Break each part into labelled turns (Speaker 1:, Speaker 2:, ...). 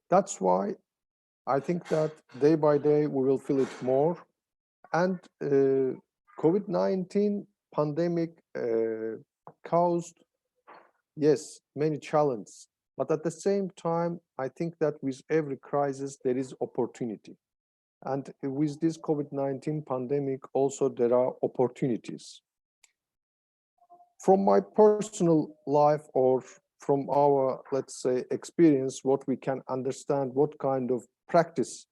Speaker 1: That's why I think that day by day we will feel it more. And COVID-19 pandemic caused, yes, many challenges. But at the same time, I think that with every crisis, there is opportunity. And with this COVID-19 pandemic, also there are opportunities. From my personal life or from our, let's say, experience, what we can understand, what kind of practice,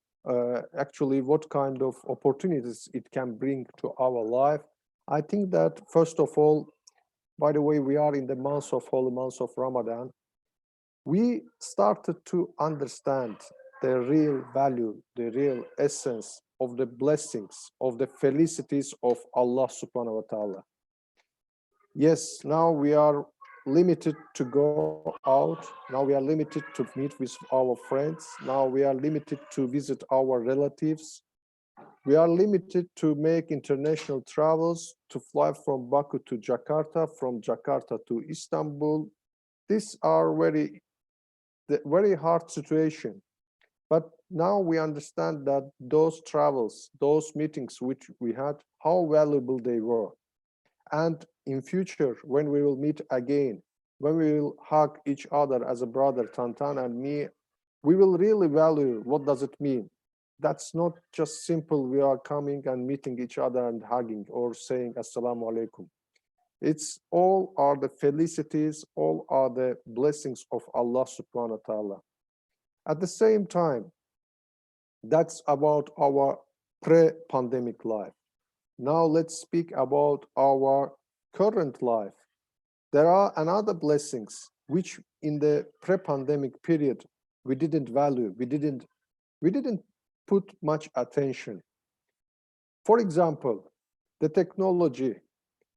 Speaker 1: actually, what kind of opportunities it can bring to our life. I think that, first of all, by the way, we are in the month of holy months of Ramadan. We started to understand the real value, the real essence of the blessings, of the felicities of Allah subhanahu wa ta'ala. Yes, now we are limited to go out. Now we are limited to meet with our friends. Now we are limited to visit our relatives. We are limited to make international travels, to fly from Baku to Jakarta, from Jakarta to Istanbul. These are very hard situation. But now we understand that those travels, those meetings which we had, how valuable they were. And in future, when we will meet again, when we will hug each other as a brother, Tantan and me, we will really value what does it mean. That's not just simple, we are coming and meeting each other and hugging or saying Assalamu alaikum. It's all are the felicities, all are the blessings of Allah subhanahu wa ta'ala. At the same time, that's about our pre-pandemic life. Now let's speak about our current life. There are another blessings which in the pre-pandemic period we didn't value, we didn't put much attention. For example, the technology.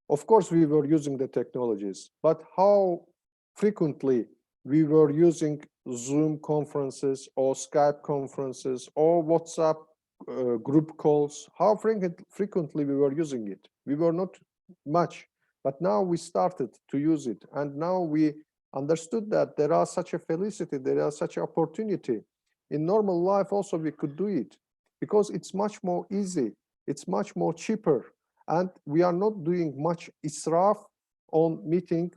Speaker 1: Of course, we were using the technologies, but how frequently we were using Zoom conferences or Skype conferences or WhatsApp group calls, how frequently we were using it. We were not much, but now we started to use it. And now we understood that there are such a felicity, there are such an opportunity. In normal life also we could do it because it's much more easy, it's much more cheaper. And we are not doing much israf on meeting,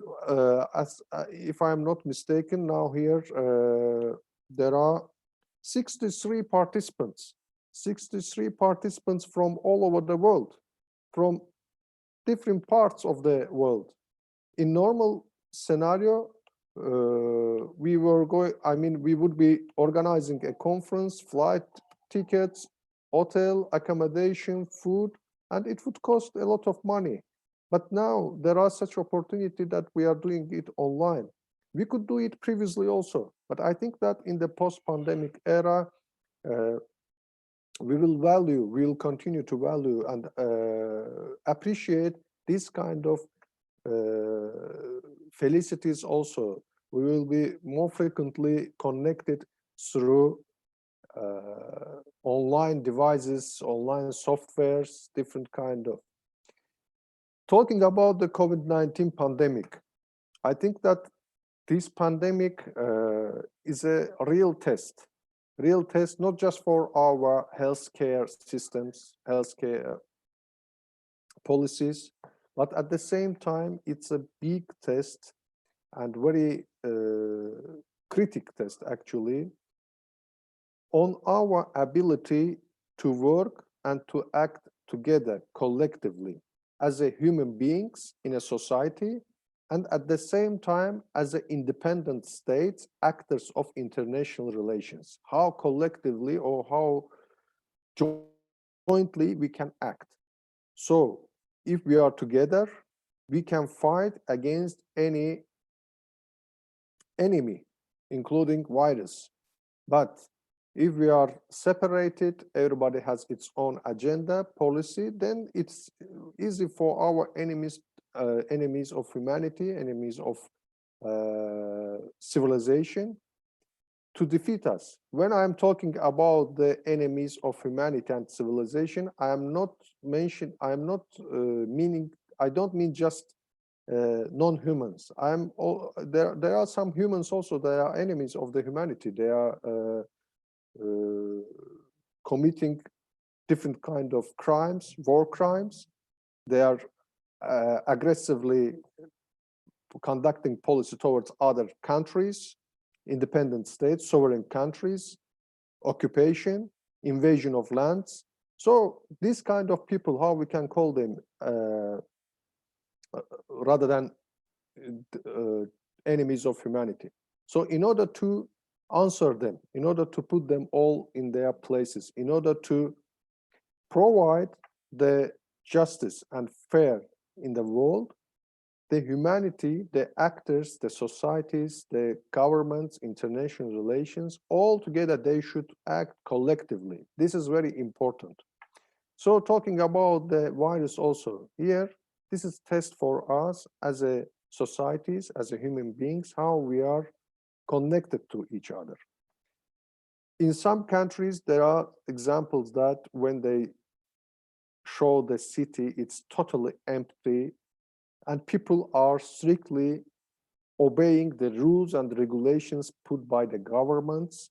Speaker 1: if I'm not mistaken, now here there are 63 participants from all over the world, from different parts of the world. In normal scenario, we would be organizing a conference, flight tickets, hotel, accommodation, food, and it would cost a lot of money. But now there are such opportunity that we are doing it online. We could do it previously also, but I think that in the post-pandemic era, we will continue to value and appreciate this kind of felicities also. We will be more frequently connected through online devices, online softwares, different kind of. Talking about the COVID-19 pandemic, I think that this pandemic is a real test not just for our healthcare systems, healthcare policies, but at the same time, it's a big test and very critical test actually on our ability to work and to act together collectively as a human beings in a society, and at the same time as independent states, actors of international relations, how collectively or how jointly we can act. So if we are together, we can fight against any enemy, including virus. But if we are separated, everybody has its own agenda, policy, then it's easy for our enemies of humanity, enemies of civilization, to defeat us. When I'm talking about the enemies of humanity and civilization, I don't mean just non-humans. There are some humans also. They are enemies of the humanity. They are committing different kind of crimes, war crimes. They are aggressively conducting policy towards other countries, independent states, sovereign countries, occupation, invasion of lands. So these kind of people, how we can call them, rather than enemies of humanity. So in order to answer them, in order to put them all in their places, in order to provide the justice and fair in the world, the humanity, the actors, the societies, the governments, international relations, all together, they should act collectively. This is very important. So talking about the virus also here, this is test for us as a societies, as a human beings, how we are connected to each other. In some countries, there are examples that when they show the city, it's totally empty, and people are strictly obeying the rules and regulations put by the governments.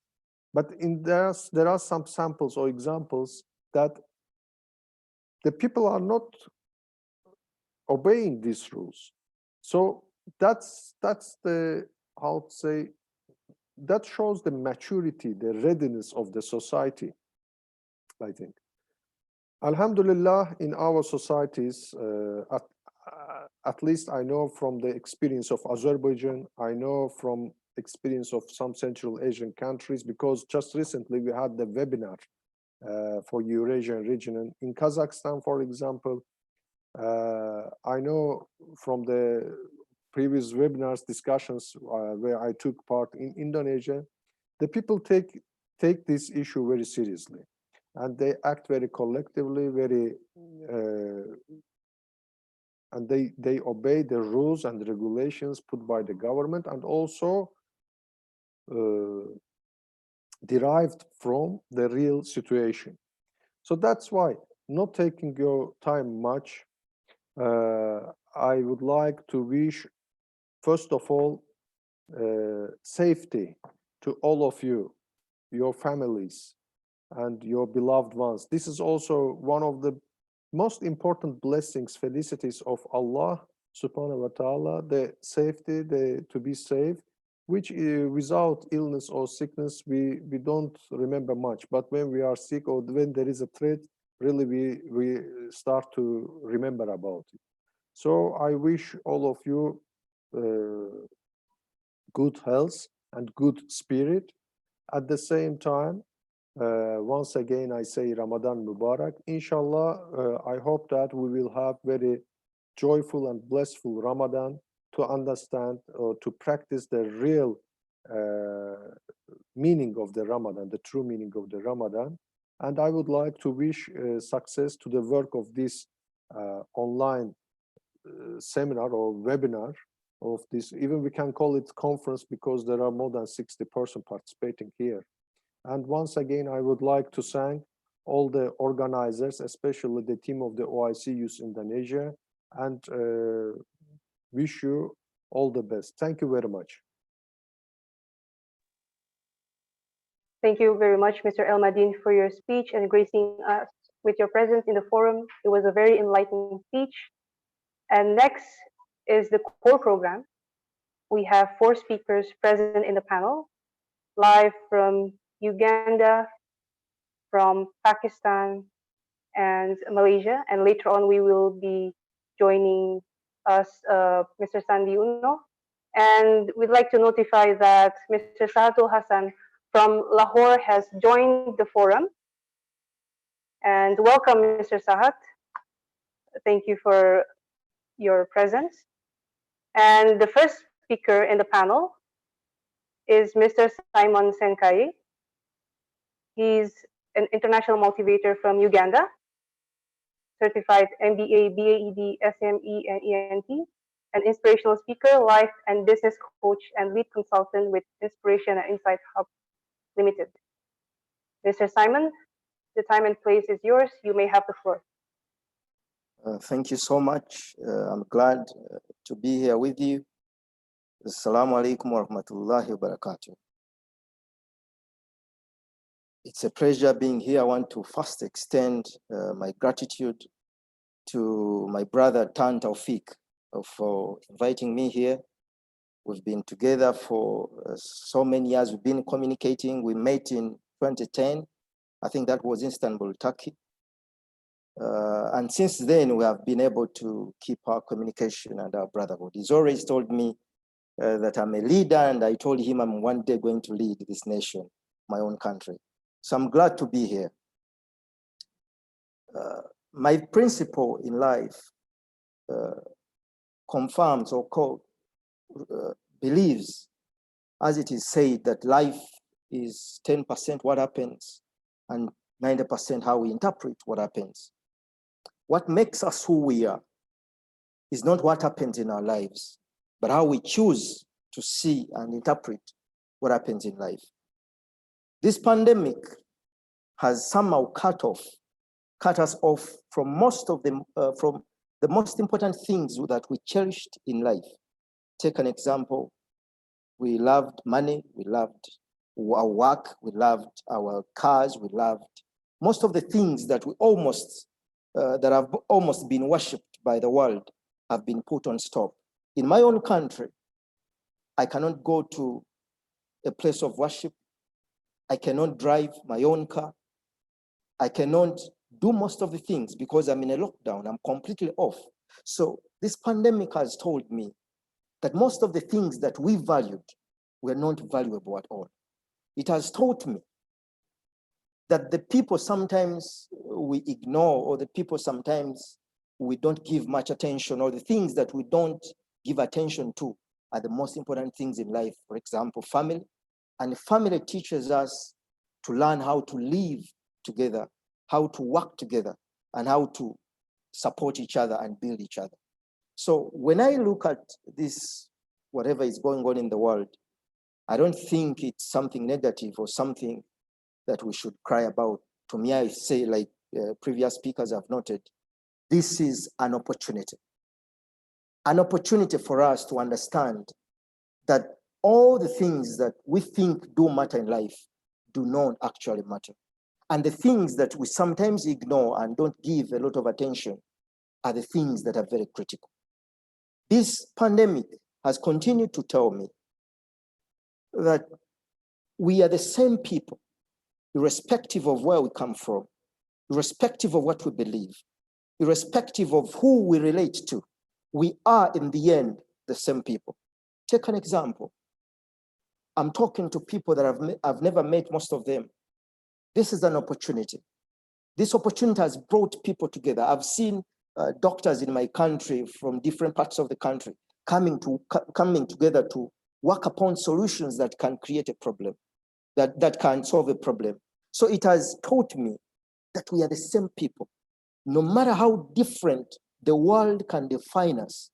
Speaker 1: But there are some samples or examples that the people are not obeying these rules. So that's the, how to say, that shows the maturity, the readiness of the society, I think. Alhamdulillah, in our societies, at least I know from the experience of Azerbaijan, I know from experience of some Central Asian countries, because just recently we had the webinar for Eurasian region. In Kazakhstan, for example, I know from the previous webinars, discussions where I took part in Indonesia, the people take this issue very seriously, and they act very collectively, very and they obey the rules and regulations put by the government, and also derived from the real situation. So that's why, not taking your time much, I would like to wish, first of all, safety to all of you, your families, and your beloved ones. This is also one of the most important blessings, felicities of Allah subhanahu wa ta'ala, the safety, to be safe, which without illness or sickness, we don't remember much. But when we are sick or when there is a threat, really we start to remember about it. So I wish all of you good health and good spirit. At the same time, once again, I say Ramadan Mubarak. Inshallah, I hope that we will have very joyful and blissful Ramadan to understand or to practice the real meaning of the Ramadan, the true meaning of the Ramadan. And I would like to wish success to the work of this online seminar or webinar of this. Even we can call it conference, because there are more than 60 persons participating here. And once again, I would like to thank all the organizers, especially the team of the OIC Youth Indonesia, and wish you all the best. Thank you very much.
Speaker 2: Thank you very much, Mr. El-Madin, for your speech and gracing us with your presence in the forum. It was a very enlightening speech. And next is the core program. We have 4 speakers present in the panel, live from Uganda, from Pakistan, and Malaysia. And later on, we will be joining us, Mr. Sandi Uno. And we'd like to notify that Mr. Sahatul Hassan from Lahore has joined the forum. And welcome, Mr. Sahat. Thank you for your presence. And the first speaker in the panel is Mr. Simon Senkai. He's an international motivator from Uganda, certified MBA, BAED, SME, and ENT, an inspirational speaker, life and business coach, and lead consultant with Inspiration and Insight Hub Limited. Mr. Simon, the time and place is yours. You may have the floor.
Speaker 3: Thank you so much. I'm glad to be here with you. Assalamu alaikum wa rahmatullahi wa barakatuh. It's a pleasure being here. I want to first extend my gratitude to my brother Tan Taufik for inviting me here. We've been together for so many years. We've been communicating. We met in 2010. I think that was Istanbul, Turkey. And since then, we have been able to keep our communication and our brotherhood. He's always told me that I'm a leader, and I told him I'm one day going to lead this nation, my own country. So I'm glad to be here. My principle in life confirms or believes, as it is said, that life is 10% what happens and 90% how we interpret what happens. What makes us who we are is not what happens in our lives, but how we choose to see and interpret what happens in life. This pandemic has somehow cut us off from most of them, from the most important things that we cherished in life. Take an example. We loved money, we loved our work, we loved our cars, we loved most of the things that we almost, that have almost been worshipped by the world have been put on stop. In my own country, I cannot go to a place of worship. I cannot drive my own car. I cannot do most of the things because I'm in a lockdown. I'm completely off. So this pandemic has told me that most of the things that we valued were not valuable at all. It has taught me that the people sometimes we ignore, or the people sometimes we don't give much attention, or the things that we don't give attention to are the most important things in life. For example, family. And family teaches us to learn how to live together, how to work together, and how to support each other and build each other. So when I look at this, whatever is going on in the world, I don't think it's something negative or something that we should cry about. To me, I say, like previous speakers have noted, this is an opportunity for us to understand that all the things that we think do matter in life do not actually matter. And the things that we sometimes ignore and don't give a lot of attention are the things that are very critical. This pandemic has continued to tell me that we are the same people, irrespective of where we come from, irrespective of what we believe, irrespective of who we relate to. We are, in the end, the same people. Take an example. I'm talking to people that I've never met, most of them. This is an opportunity. This opportunity has brought people together. I've seen doctors in my country from different parts of the country coming together to work upon solutions that can create a problem, that can solve a problem. So it has taught me that we are the same people. No matter how different the world can define us,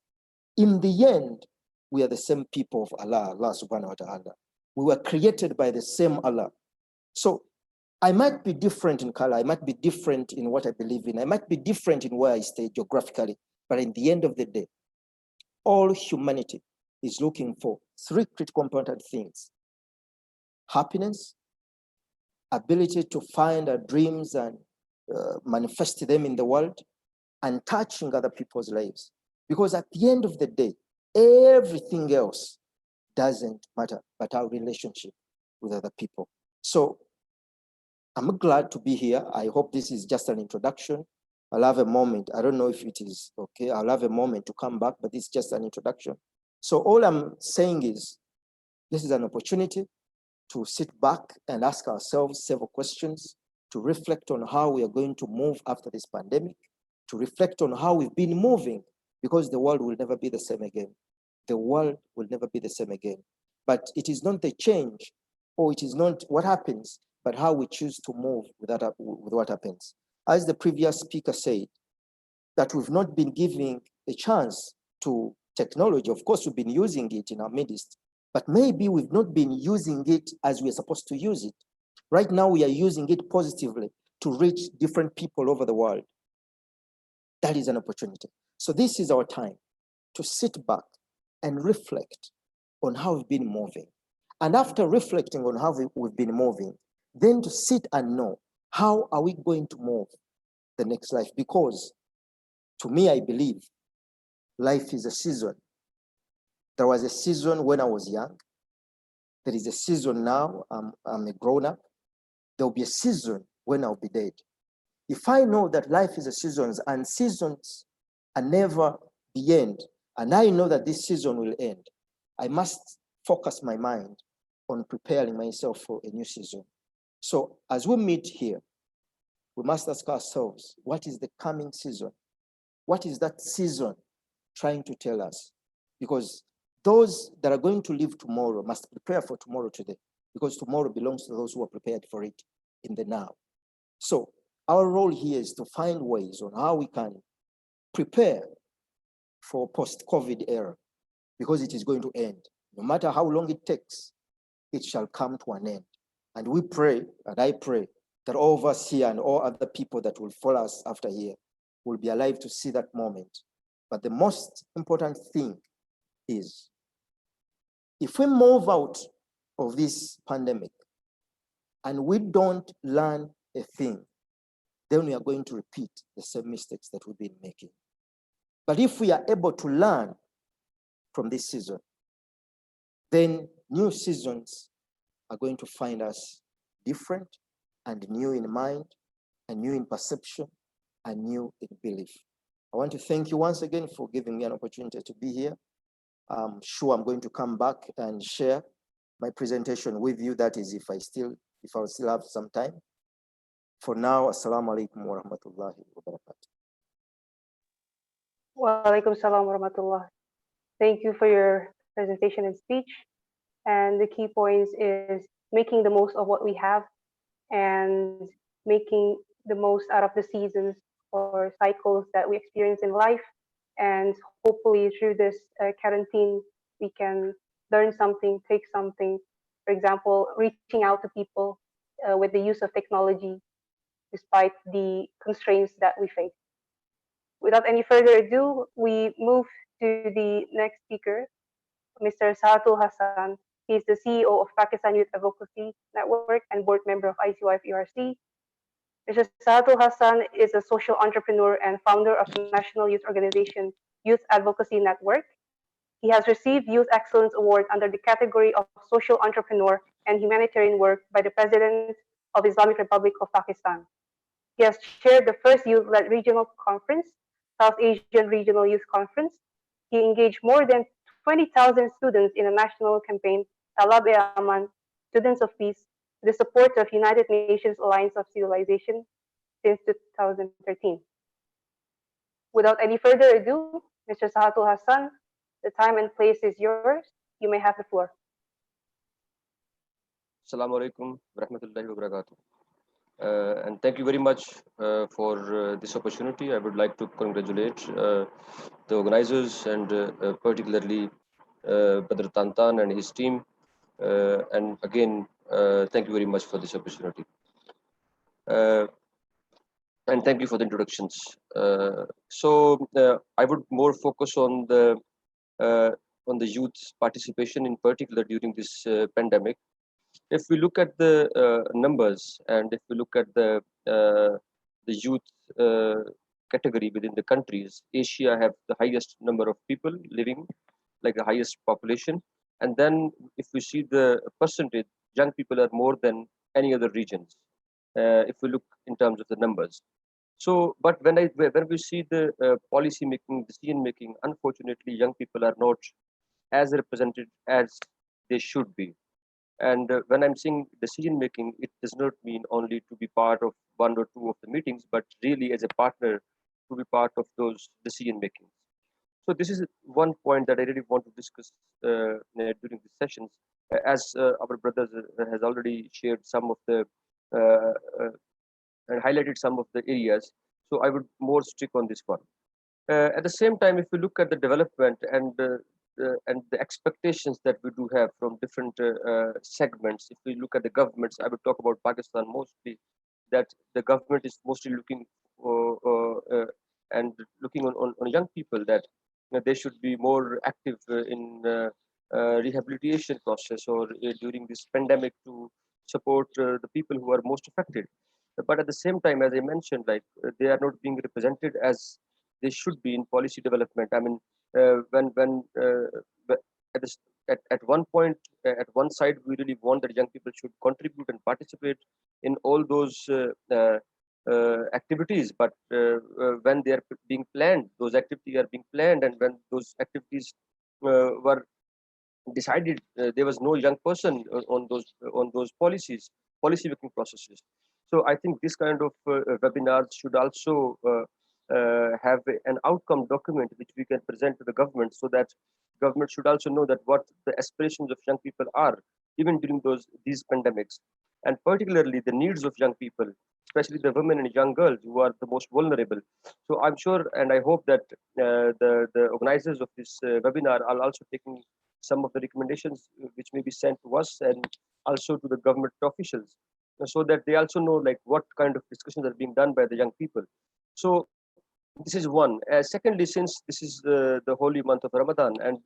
Speaker 3: in the end, we are the same people of Allah subhanahu wa ta'ala. We were created by the same Allah. So I might be different in color, I might be different in what I believe in, I might be different in where I stay geographically, but in the end of the day, all humanity is looking for three critical important things: happiness, ability to find our dreams and manifest them in the world, and touching other people's lives. Because at the end of the day, everything else doesn't matter but our relationship with other people. So I'm glad to be here. I hope this is just an introduction. I'll have a moment. I don't know if it is okay. I'll have a moment to come back, but it's just an introduction. So all I'm saying is, this is an opportunity to sit back and ask ourselves several questions, to reflect on how we are going to move after this pandemic, to reflect on how we've been moving, because the world will never be the same again. The world will never be the same again. But it is not the change, or it is not what happens, but how we choose to move with what happens. As the previous speaker said, that we've not been giving a chance to technology. Of course, we've been using it in our midst, but maybe we've not been using it as we're supposed to use it. Right now, we are using it positively to reach different people over the world. That is an opportunity. So this is our time to sit back and reflect on how we've been moving. And after reflecting on how we've been moving, then to sit and know, how are we going to move the next life? Because to me, I believe life is a season. There was a season when I was young. There is a season now, I'm a grown up. There will be a season when I'll be dead. If I know that life is a seasons and seasons are never the end, and I know that this season will end, I must focus my mind on preparing myself for a new season. So as we meet here, we must ask ourselves, what is the coming season? What is that season trying to tell us? Because those that are going to live tomorrow must prepare for tomorrow today, because tomorrow belongs to those who are prepared for it in the now. So our role here is to find ways on how we can prepare for post-COVID era, because it is going to end. No matter how long it takes, it shall come to an end. And we pray, and I pray, that all of us here and all other people that will follow us after here will be alive to see that moment. But the most important thing is, if we move out of this pandemic and we don't learn a thing, then we are going to repeat the same mistakes that we've been making. But if we are able to learn from this season, then new seasons are going to find us different and new in mind, and new in perception, and new in belief. I want to thank you once again for giving me an opportunity to be here. I'm sure I'm going to come back and share my presentation with you. That is, if I still have some time. For now, assalamu alaikum wa rahmatullahi wa barakatuh.
Speaker 2: Wa alaikum salam wa rahmatullah. Thank you for your presentation and speech. And the key points is making the most of what we have and making the most out of the seasons or cycles that we experience in life. And hopefully through this quarantine, we can learn something, take something. For example, reaching out to people with the use of technology, despite the constraints that we face. Without any further ado, we move to the next speaker, Mr. Satul Hassan. He's the CEO of Pakistan Youth Advocacy Network and board member of ICYF ERC. Mr. Satul Hassan is a social entrepreneur and founder of the National Youth Organization Youth Advocacy Network. He has received Youth Excellence Award under the category of Social Entrepreneur and Humanitarian Work by the President of the Islamic Republic of Pakistan. He has chaired the first youth-led regional conference, South Asian Regional Youth Conference. He engaged more than 20,000 students in a national campaign, Talab-e-Aman, Students of Peace, with the support of United Nations Alliance of Civilization since 2013. Without any further ado, Mr. Sahatul Hassan, the time and place is yours. You may have the floor.
Speaker 4: Assalamu alaikum wa rahmatullahi wa barakatuh. And thank you very much for this opportunity. I would like to congratulate the organizers and particularly Badr Tantan and his team. And again, thank you very much for this opportunity. And thank you for the introductions. I would more focus on the youth participation in particular during this pandemic. If we look at the numbers, and if we look at the youth category within the countries, Asia have the highest number of people living, like the highest population. And then if we see the percentage, young people are more than any other regions, if we look in terms of the numbers. So, but when we see the policy making, decision making, unfortunately, young people are not as represented as they should be. And when I'm saying decision making, it does not mean only to be part of one or two of the meetings, but really as a partner to be part of those decision making. So this is one point that I really want to discuss during these sessions, as our brothers has already shared some of the and highlighted some of the areas. So I would more stick on this one. At the same time, if we look at the development and the expectations that we do have from different segments, if we look at the governments, I would talk about Pakistan mostly, that the government is mostly looking and looking on young people, that they should be more active in rehabilitation process or during this pandemic to support the people who are most affected. But at the same time, as I mentioned, like they are not being represented as they should be in policy development. I mean, when at, this, at one point, at one side, we really want that young people should contribute and participate in all those activities. But when they are being planned, those activities are being planned, and when those activities were decided, there was no young person on those policy making processes. So I think this kind of webinars should also have an outcome document which we can present to the government, so that government should also know that what the aspirations of young people are, even during these pandemics, and particularly the needs of young people, especially the women and young girls who are the most vulnerable. So I'm sure and I hope that the organizers of this webinar are also taking some of the recommendations which may be sent to us and also to the government officials, so that they also know like what kind of discussions are being done by the young people. So this is one. Secondly, since this is the holy month of Ramadan, and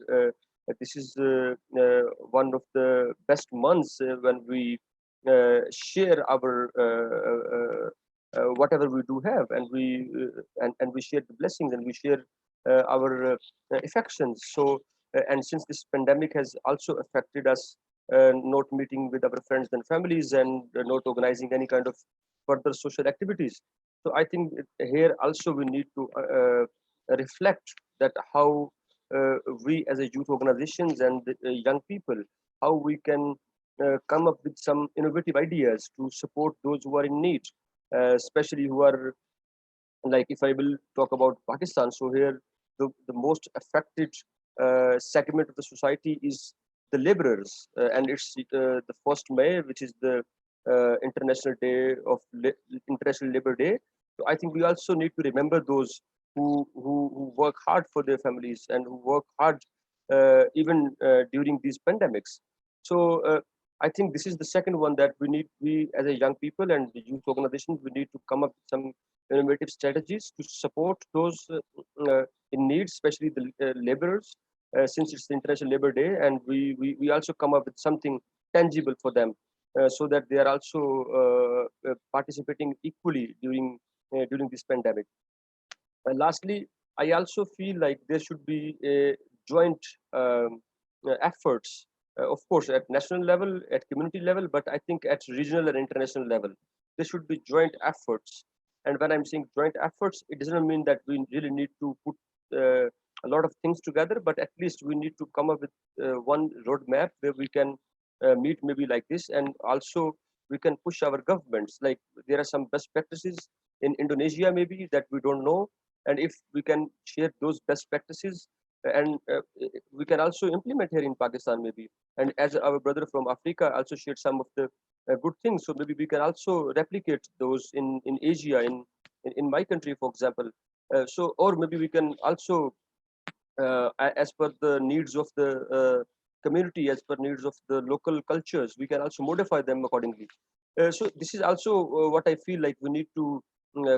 Speaker 4: this is one of the best months when we share our whatever we do have, and we share the blessings, and we share our affections. So and since this pandemic has also affected us, not meeting with our friends and families, and not organizing any kind of further social activities. So I think here also we need to reflect that how we as a youth organizations and young people, how we can come up with some innovative ideas to support those who are in need, especially who are, like if I will talk about Pakistan. So here the most affected segment of the society is the laborers, and it's the 1st May, which is the International Day of International Labor Day. So I think we also need to remember those who work hard for their families and who work hard even during these pandemics. So I think this is the second one, that we as a young people and the youth organizations, we need to come up with some innovative strategies to support those in need, especially the laborers, since it's the International Labor Day, and we also come up with something tangible for them, so that they are also participating equally during this pandemic. Lastly, I also feel like there should be a joint efforts, of course, at national level, at community level, but I think at regional and international level, there should be joint efforts. And when I'm saying joint efforts, it doesn't mean that we really need to put a lot of things together, but at least we need to come up with one roadmap where we can meet maybe like this, and also we can push our governments. Like there are some best practices in Indonesia maybe that we don't know, and if we can share those best practices, and we can also implement here in Pakistan maybe, and as our brother from Africa also shared some of the good things, so maybe we can also replicate those in Asia, in my country, for example. So or maybe we can also as per the needs of the community, as per needs of the local cultures, we can also modify them accordingly. So this is also what I feel like we need to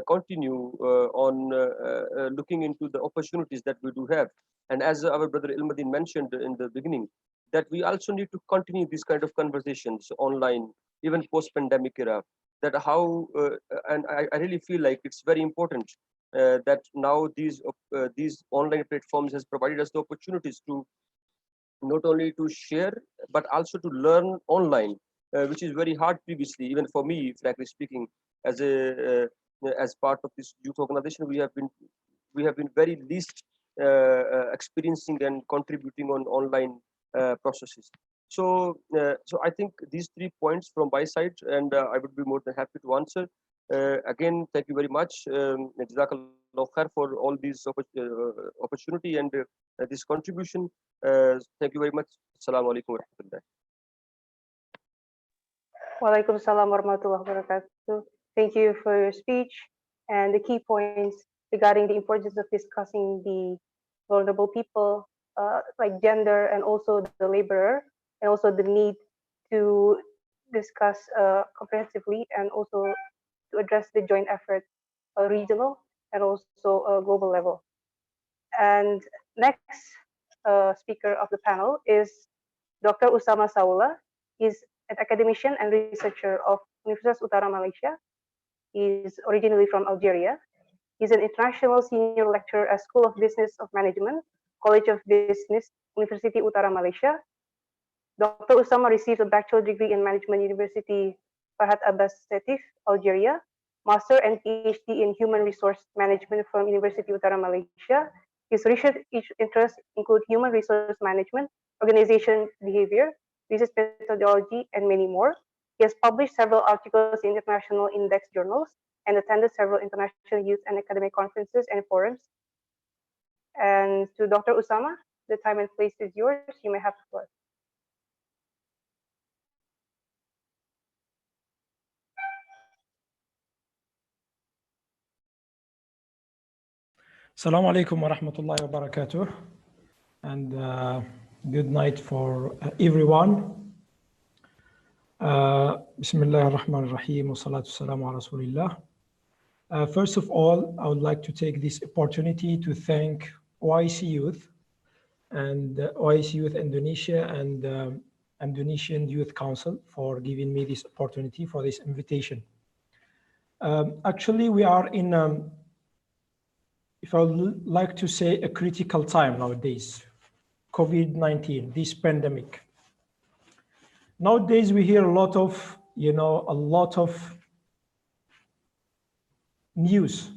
Speaker 4: continue on looking into the opportunities that we do have. And as our brother Ilmadin mentioned in the beginning, that we also need to continue these kind of conversations online, even post-pandemic era. That how, and I really feel like it's very important that now these online platforms has provided us the opportunities to not only to share but also to learn online, which is very hard previously, even for me, frankly speaking. As part of this youth organization, we have been very least experiencing and contributing on online processes. So I think these 3 points from my side, and I would be more than happy to answer. Again, thank you very much, Jazakallah khair, for all these opportunity and this contribution. Thank you very much. Assalamu alaikum wa rahmatullah.
Speaker 2: Walaikum salam warahmatullahi wabarakatuh. Thank you for your speech and the key points regarding the importance of discussing the vulnerable people, like gender, and also the laborer, and also the need to discuss comprehensively, and also to address the joint effort, regional and also a global level. And next speaker of the panel is Dr. Usama Saula. He's an academician and researcher of Universitas Utara Malaysia. He's originally from Algeria. He's an international senior lecturer at School of Business of Management, College of Business, University Utara Malaysia. Dr. Usama received a bachelor degree in management University Farhat Abbas Setif, Algeria, master and PhD in human resource management from University Utara Malaysia. His research interests include human resource management, organization behavior, business methodology, and many more. He has published several articles in international index journals and attended several international youth and academic conferences and forums. And to Dr. Usama, the time and place is yours. You may have the floor.
Speaker 5: Assalamu alaikum wa rahmatullahi wa barakatuh, and good night for everyone. Bismillah ar-Rahman ar-Rahim wa salatu salamu ala Rasulillah. First of all, I would like to take this opportunity to thank OIC Youth and OIC Youth Indonesia and Indonesian Youth Council for giving me this opportunity for this invitation. Actually, we are in if I would like to say a critical time nowadays, COVID-19, this pandemic. Nowadays, we hear a lot of news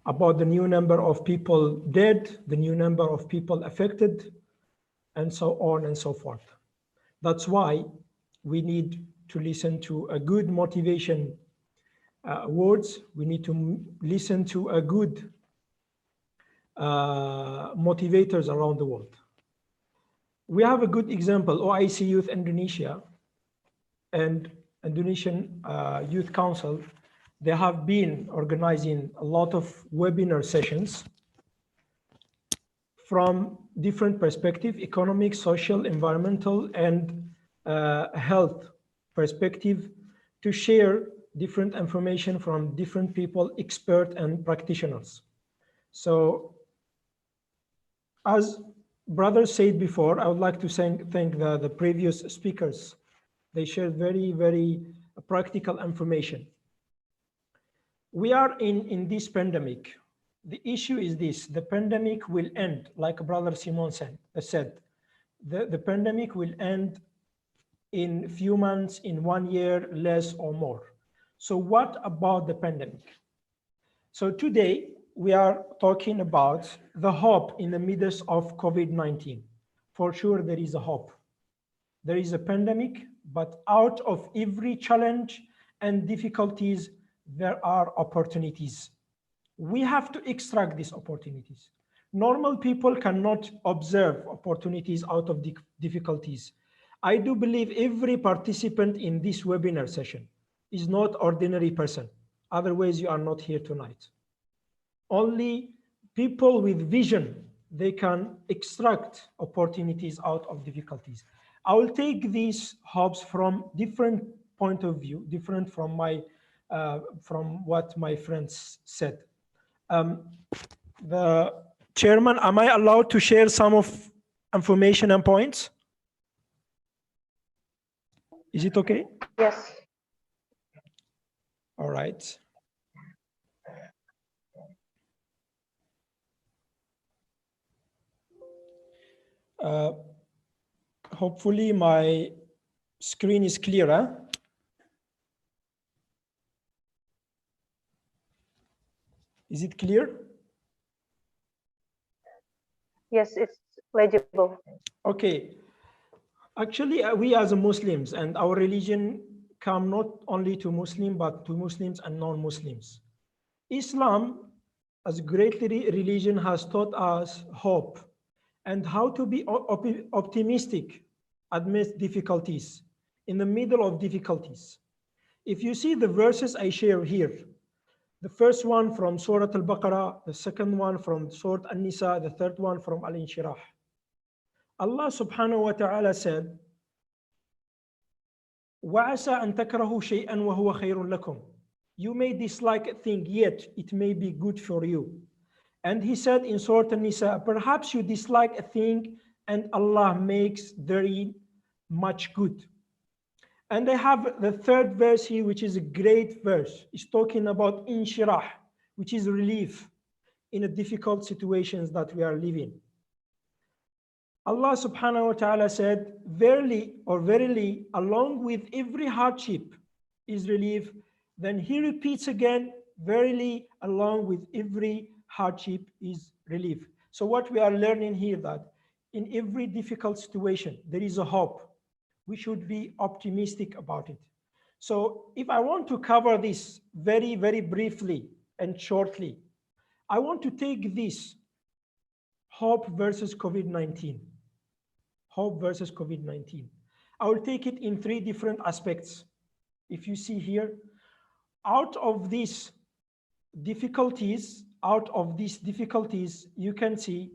Speaker 5: about the new number of people dead, the new number of people affected, and so on and so forth. That's why we need to listen to a good motivation words. We need to listen to a good motivators around the world. We have a good example, OIC Youth Indonesia and Indonesian Youth Council. They have been organizing a lot of webinar sessions from different perspectives, economic, social, environmental, and health perspective, to share different information from different people, experts and practitioners. So, as brothers said before, I would like to thank the previous speakers. They shared very, very practical information. We are in this pandemic. The issue is this: the pandemic will end, like Brother Simon said. The pandemic will end in a few months, in 1 year, less or more. So what about the pandemic? So today, we are talking about the hope in the midst of COVID-19. For sure, there is a hope. There is a pandemic, but out of every challenge and difficulties, there are opportunities. We have to extract these opportunities. Normal people cannot observe opportunities out of the difficulties. I do believe every participant in this webinar session is not ordinary person. Otherwise, you are not here tonight. Only people with vision, they can extract opportunities out of difficulties. I will take these hopes from different point of view, different from what my friends said. The chairman, am I allowed to share some of information and points? Is it okay?
Speaker 2: Yes.
Speaker 5: All right. Hopefully my screen is clear, huh? Is it clear?
Speaker 2: Yes, it's legible.
Speaker 5: Okay. Actually, we as Muslims and our religion come not only to Muslim, but to Muslims and non-Muslims. Islam, as a great religion, has taught us hope and how to be optimistic amidst difficulties, in the middle of difficulties. If you see the verses I share here, the first one from Surah Al-Baqarah, the second one from Surah An-Nisa, the third one from Al-Inshirah. Allah subhanahu wa ta'ala said, وَعَسَىٰ أَن تَكْرَهُوا شَيْئًا وَهُوَ خَيْرٌ لَكُمْ. You may dislike a thing, yet it may be good for you. And he said in Surah An-Nisa, perhaps you dislike a thing and Allah makes very much good. And I have the third verse here, which is a great verse. It's talking about inshirah, which is relief in the difficult situations that we are living. Allah subhanahu wa ta'ala said, verily or verily, along with every hardship is relief. Then he repeats again, verily, along with every hardship is relief. So what we are learning here, that in every difficult situation, there is a hope. We should be optimistic about it. So if I want to cover this very, very briefly and shortly, I want to take this hope versus COVID-19. Hope versus COVID-19. I will take it in three different aspects. If you see here, out of these difficulties, you can see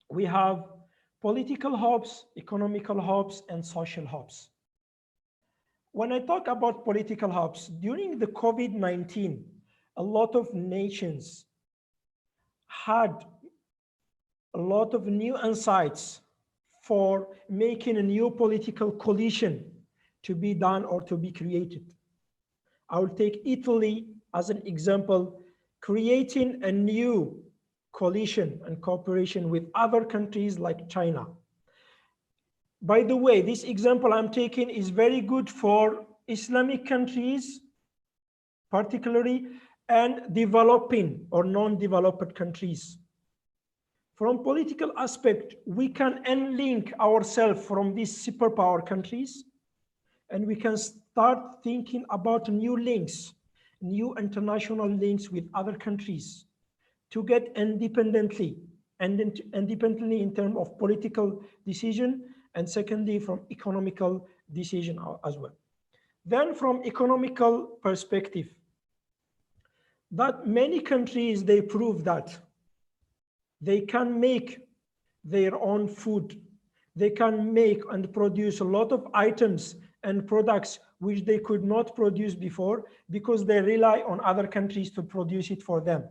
Speaker 5: we have political hopes, economical hopes, and social hopes. When I talk about political hopes, during the COVID-19, a lot of nations had a lot of new insights for making a new political coalition to be done or to be created. I will take Italy as an example, creating a new coalition and cooperation with other countries like China. By the way, this example I'm taking is very good for Islamic countries, particularly, and developing or non-developed countries. From political aspect, we can unlink ourselves from these superpower countries, and we can start thinking about new links, new international links with other countries to get independently in terms of political decision, and secondly, from economical decision as well. Then from economical perspective, that many countries, they prove that they can make their own food. They can make and produce a lot of items and products which they could not produce before because they rely on other countries to produce it for them.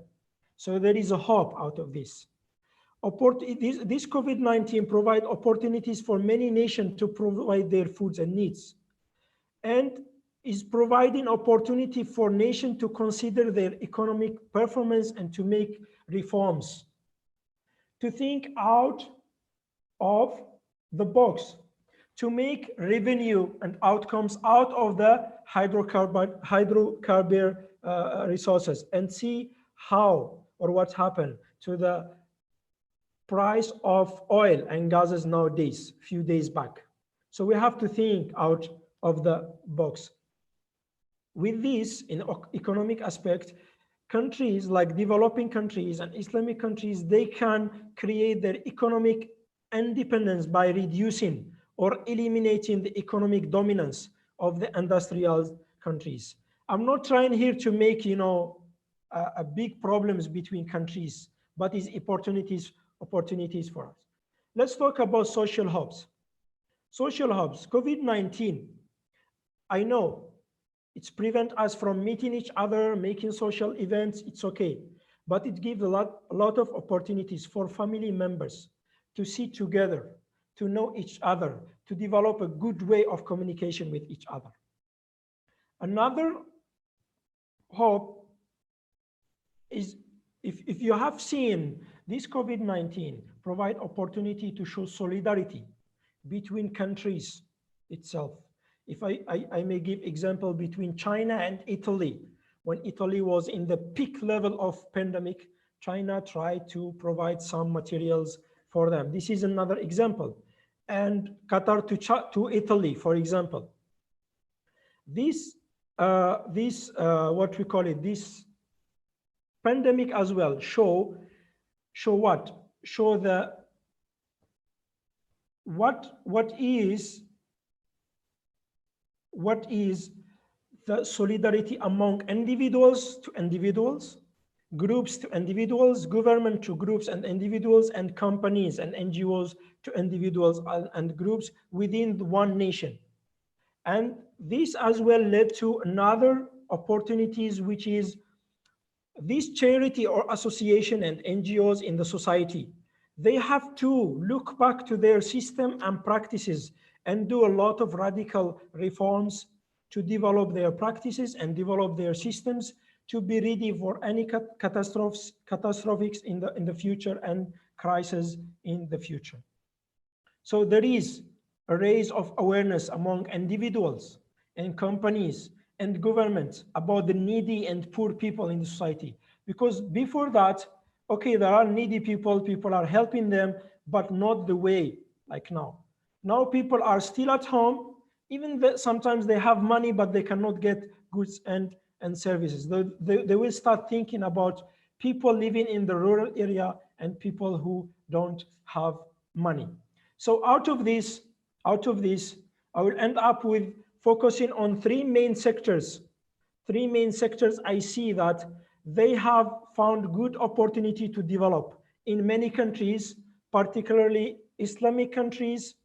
Speaker 5: So there is a hope out of this. This COVID-19 provide opportunities for many nations to provide their foods and needs, and is providing opportunity for nations to consider their economic performance and to make reforms, to think out of the box, to make revenue and outcomes out of the hydrocarbon resources, and see how or what happened to the price of oil and gases nowadays, few days back. So we have to think out of the box. With this, in economic aspect, countries like developing countries and Islamic countries, they can create their economic independence by reducing or eliminating the economic dominance of the industrial countries. I'm not trying here to make, a big problems between countries, but it's opportunities for us. Let's talk about social hubs. Social hubs, COVID-19, I know it's prevent us from meeting each other, making social events, it's okay. But it gives a lot of opportunities for family members to sit together, to know each other, to develop a good way of communication with each other. Another hope is if you have seen this COVID-19 provide opportunity to show solidarity between countries itself. If I may give example between China and Italy, when Italy was in the peak level of pandemic, China tried to provide some materials for them. This is another example. And Qatar to Italy, for example. This what we call it, this pandemic as well show what? Show the what is the solidarity among individuals to individuals, groups to individuals, government to groups and individuals, and companies and NGOs to individuals and groups within one nation. And this as well led to another opportunities, which is this charity or association and NGOs in the society, they have to look back to their system and practices and do a lot of radical reforms to develop their practices and develop their systems to be ready for any catastrophics in the future and crises in the future. So there is a raise of awareness among individuals and companies and governments about the needy and poor people in the society. Because before that, okay, there are needy people, people are helping them, but not the way like now. Now people are still at home, even though sometimes they have money, but they cannot get goods and services. They will start thinking about people living in the rural area and people who don't have money. So out of this, I will end up with focusing on three main sectors. Three main sectors I see that they have found good opportunity to develop in many countries, particularly Islamic countries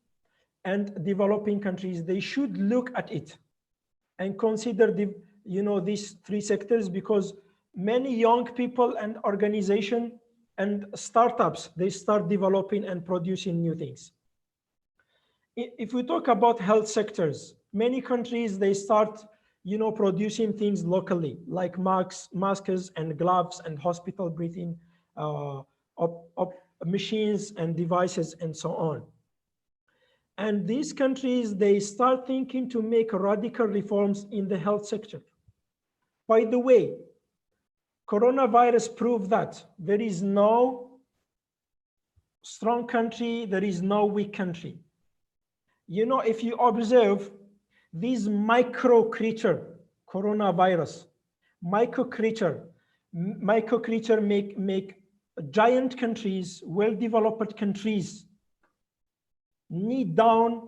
Speaker 5: and developing countries. They should look at it and consider these three sectors, because many young people and organizations and startups, they start developing and producing new things. If we talk about health sectors, many countries, they start producing things locally, like masks and gloves and hospital breathing machines and devices and so on. And these countries, they start thinking to make radical reforms in the health sector. By the way, coronavirus proved that there is no strong country, there is no weak country. If you observe these micro creature, coronavirus, micro creature make giant countries, well-developed countries, knee down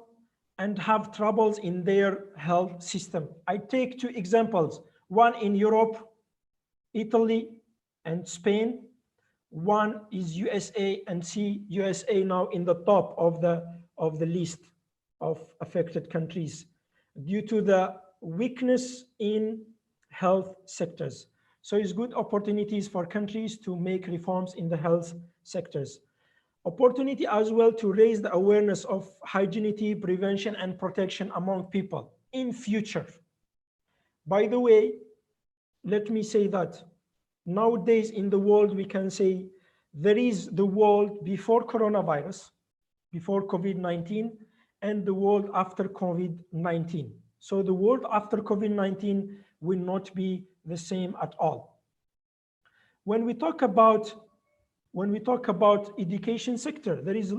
Speaker 5: and have troubles in their health system. I take two examples, one in Europe, Italy and Spain. One is USA, and see USA now in the top of the list of affected countries due to the weakness in health sectors. So it's good opportunities for countries to make reforms in the health sectors. Opportunity as well to raise the awareness of hygiene, prevention, and protection among people in future. By the way, let me say that nowadays in the world, we can say there is the world before coronavirus, before COVID-19, and the world after COVID-19. So the world after COVID-19 will not be the same at all. When we talk about education sector, there is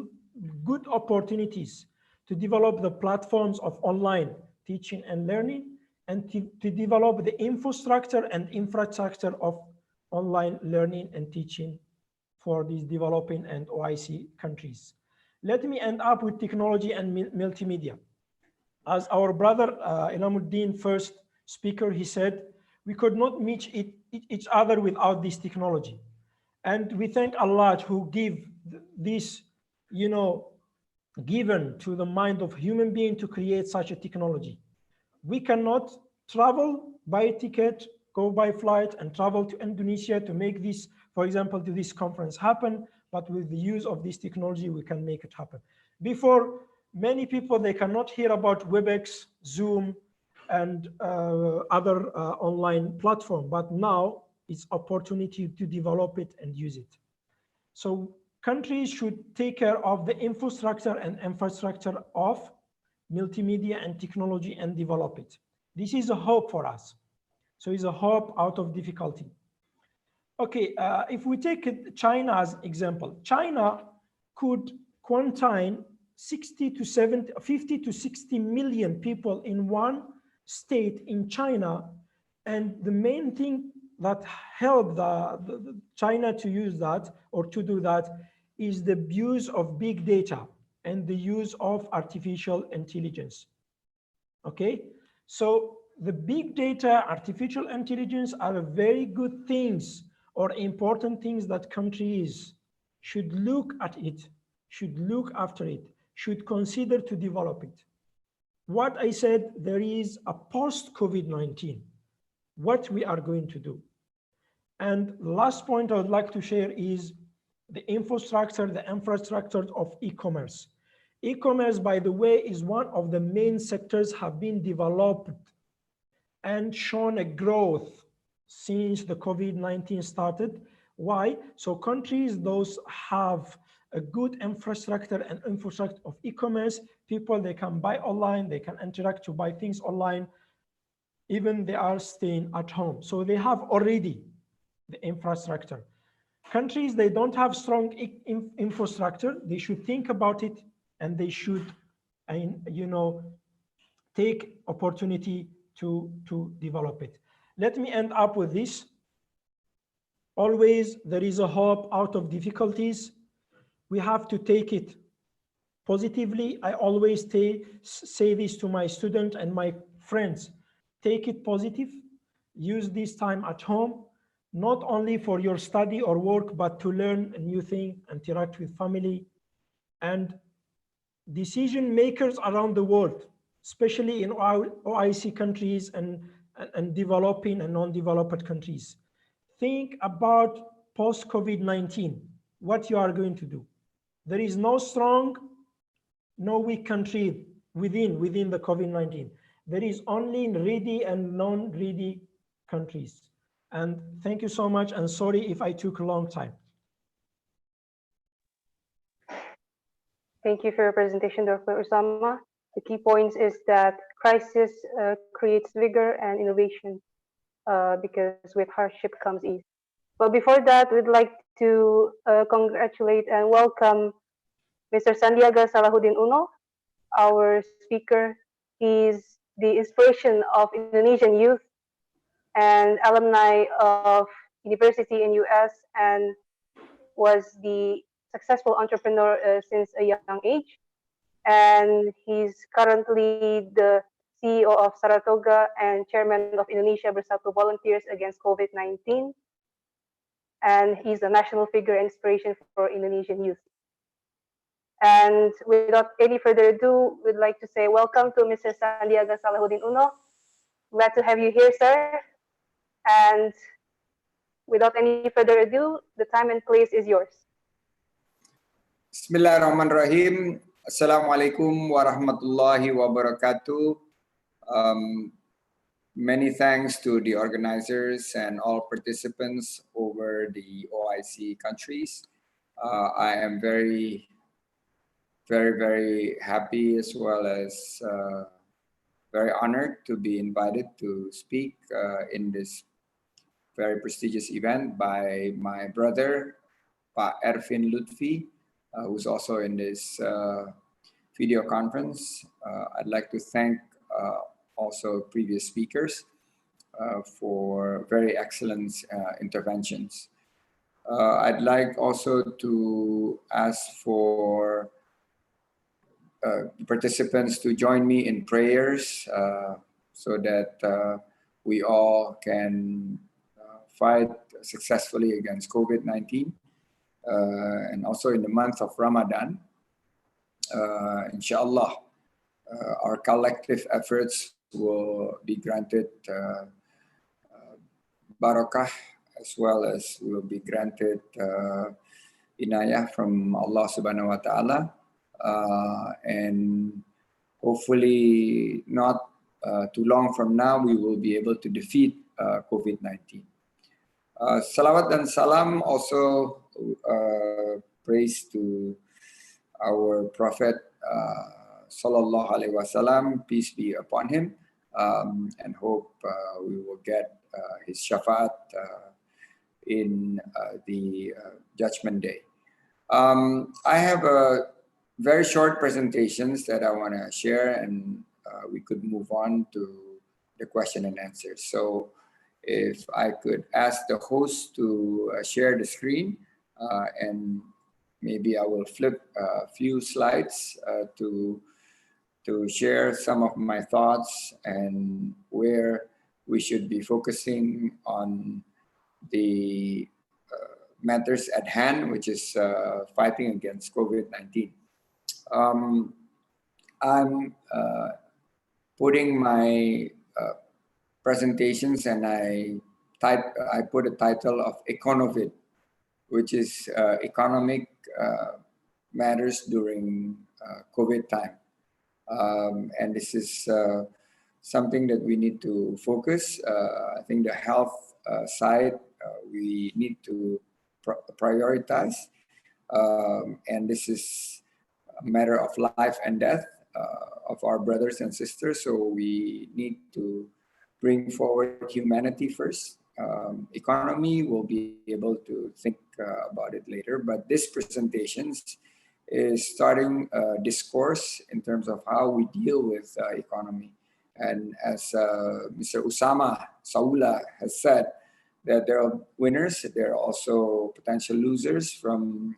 Speaker 5: good opportunities to develop the platforms of online teaching and learning, and to develop the infrastructure infrastructure of online learning and teaching for these developing and OIC countries. Let me end up with technology and multimedia. As our brother Ilamuddin, first speaker, he said, we could not meet each other without this technology. And we thank Allah who give this, given to the mind of human being to create such a technology. We cannot travel, buy a ticket, go by flight and travel to Indonesia to make this, for example, to this conference happen, but with the use of this technology, we can make it happen. Before, many people, they cannot hear about WebEx, Zoom, and other online platform, but now it's opportunity to develop it and use it. So countries should take care of the infrastructure of multimedia and technology and develop it. This is a hope for us. So it's a hope out of difficulty. Okay, if we take China as example, China could quarantine 50 to 60 million people in one state in China. And the main thing that helped the China to use that or to do that is the use of big data and the use of artificial intelligence. Okay, so the big data, artificial intelligence are very good things or important things that countries should look at it, should look after it, should consider to develop it. What I said, there is a post-COVID-19. what we are going to do. And last point I would like to share is the infrastructure of e-commerce. E-commerce, by the way, is one of the main sectors have been developed and shown a growth since the COVID-19 started. Why? So countries, those have a good infrastructure and infrastructure of e-commerce, people, they can buy online, they can interact to buy things online, even they are staying at home. So they have already the infrastructure. Countries, they don't have strong infrastructure, they should think about it and they should, take opportunity to develop it. Let me end up with this. Always there is a hope out of difficulties. We have to take it positively. I always say this to my students and my friends. Take it positive. Use this time at home, not only for your study or work, but to learn a new thing, interact with family and decision makers around the world, especially in OIC countries and developing and non-developed countries. Think about post-COVID-19, what you are going to do. There is no strong, no weak country within the COVID-19. There is only ready and non-ready countries. And thank you so much, and sorry if I took a long time.
Speaker 2: Thank you for your presentation, Dr. Usama. The key points is that crisis creates vigor and innovation because with hardship comes ease. But before that, we'd like to congratulate and welcome Mr. Sandiaga Salahuddin Uno, our speaker. He's the inspiration of Indonesian youth and alumni of university in US and was the successful entrepreneur since a young age. And he's currently the CEO of Saratoga and chairman of Indonesia Bersatu Volunteers Against COVID-19. And he's a national figure and inspiration for Indonesian youth. And without any further ado, we'd like to say welcome to Mr. Sandiaga Salahuddin Uno. Glad to have you here, sir. And without any further ado, the time and place is yours.
Speaker 6: Bismillahirrahmanirrahim. Assalamualaikum warahmatullahi wabarakatuh. Many thanks to the organizers and all participants over the OIC countries. I am very happy as well as very honored to be invited to speak in this very prestigious event by my brother, Pak Ervin Lutfi, who's also in this video conference. I'd like to thank also previous speakers for very excellent interventions. I'd like also to ask for participants to join me in prayers so that we all can fight successfully against COVID-19. And also in the month of Ramadan, inshallah, our collective efforts will be granted barakah, as well as will be granted inayah from Allah subhanahu wa ta'ala. And hopefully not too long from now, we will be able to defeat COVID-19. Salawat dan salam also praise to our Prophet Sallallahu Alaihi Wasallam, peace be upon him, and hope we will get his shafaat in the Judgment Day. I have a very short presentations that I want to share, and we could move on to the question and answers. So if I could ask the host to share the screen, and maybe I will flip a few slides to share some of my thoughts and where we should be focusing on the matters at hand, which is fighting against COVID-19. I'm putting my presentations, and I put a title of Econovid, which is economic matters during COVID time. And this is something that we need to focus. I think the health side, we need to prioritize. And this is a matter of life and death of our brothers and sisters. So we need to bring forward humanity first. Economy, will be able to think about it later, but this presentations is starting a discourse in terms of how we deal with economy. And as Mr. Usama Saula has said, that there are winners, there are also potential losers from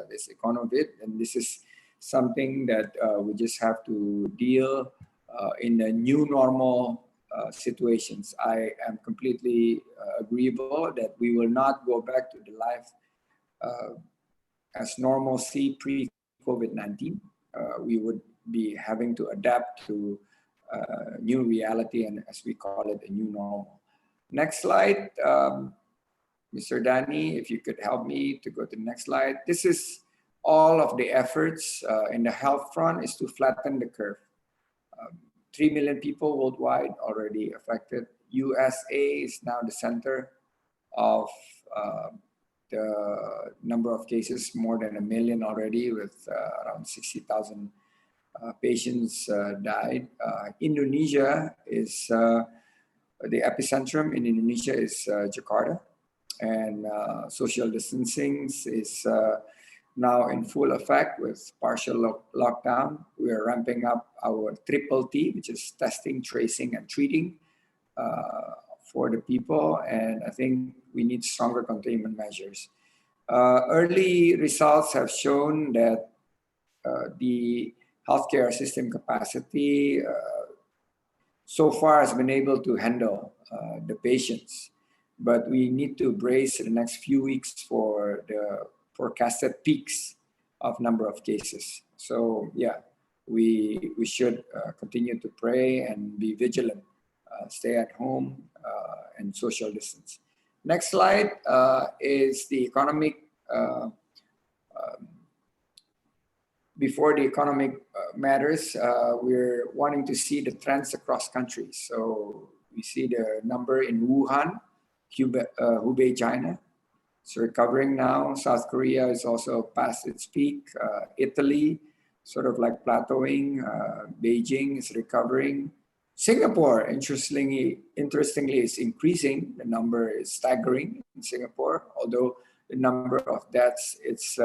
Speaker 6: this economy, and this is something that we just have to deal in the new normal situations. I am completely agreeable that we will not go back to the life as normalcy pre-COVID-19. We would be having to adapt to new reality, and as we call it, a new normal. Next slide, Mr. Danny, if you could help me to go to the next slide. This is all of the efforts in the health front is to flatten the curve. 3 million people worldwide already affected. USA is now the center of the number of cases, more than 1 million already, with around 60,000 patients died. Indonesia is the epicentrum in Indonesia is Jakarta, and social distancing is now in full effect with partial lockdown. We are ramping up our triple T, which is testing, tracing, and treating for the people. And I think we need stronger containment measures. Early results have shown that the healthcare system capacity so far has been able to handle the patients, but we need to brace the next few weeks for the forecasted peaks of number of cases. So yeah, we should continue to pray and be vigilant, stay at home and social distance. Next slide is the economic, before the economic matters, we're wanting to see the trends across countries. So we see the number in Wuhan, Hubei, China. It's recovering now. South Korea is also past its peak. Italy, sort of like plateauing. Beijing is recovering. Singapore, interestingly, is increasing. The number is staggering in Singapore, although the number of deaths, is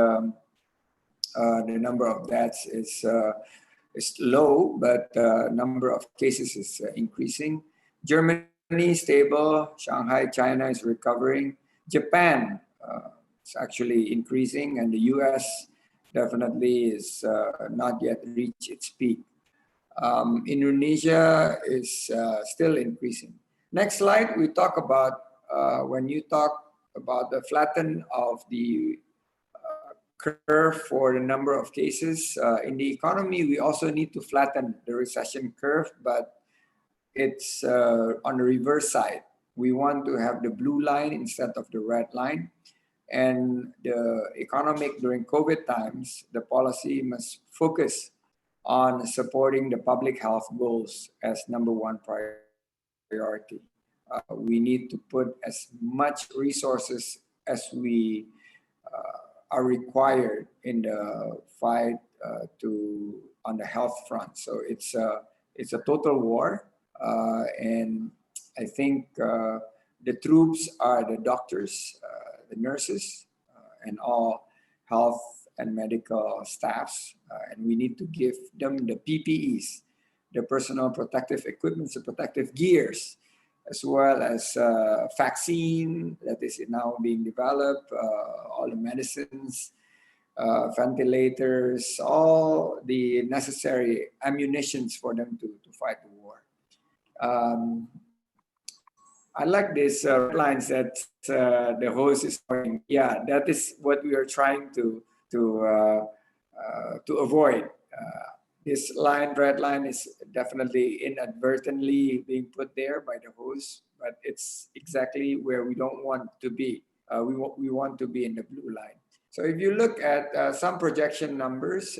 Speaker 6: low, but number of cases is increasing. Germany stable. Shanghai, China is recovering. Japan is actually increasing, and the US definitely is not yet reached its peak. Indonesia is still increasing. Next slide, we talk about when you talk about the flatten of the curve for the number of cases in the economy, we also need to flatten the recession curve, but it's on the reverse side. We want to have the blue line instead of the red line. And the economic during COVID times, the policy must focus on supporting the public health goals as number one priority. We need to put as much resources as we are required in the fight on the health front. So it's a total war, and I think the troops are the doctors, the nurses, and all health and medical staffs, and we need to give them the PPEs, the personal protective equipment, the protective gears, as well as vaccine that is now being developed, all the medicines, ventilators, all the necessary ammunitions for them to fight the war. I like this lines that the host is saying. Yeah, that is what we are trying to avoid. This line, red line, is definitely inadvertently being put there by the host, but it's exactly where we don't want to be. We want to be in the blue line. So if you look at some projection numbers,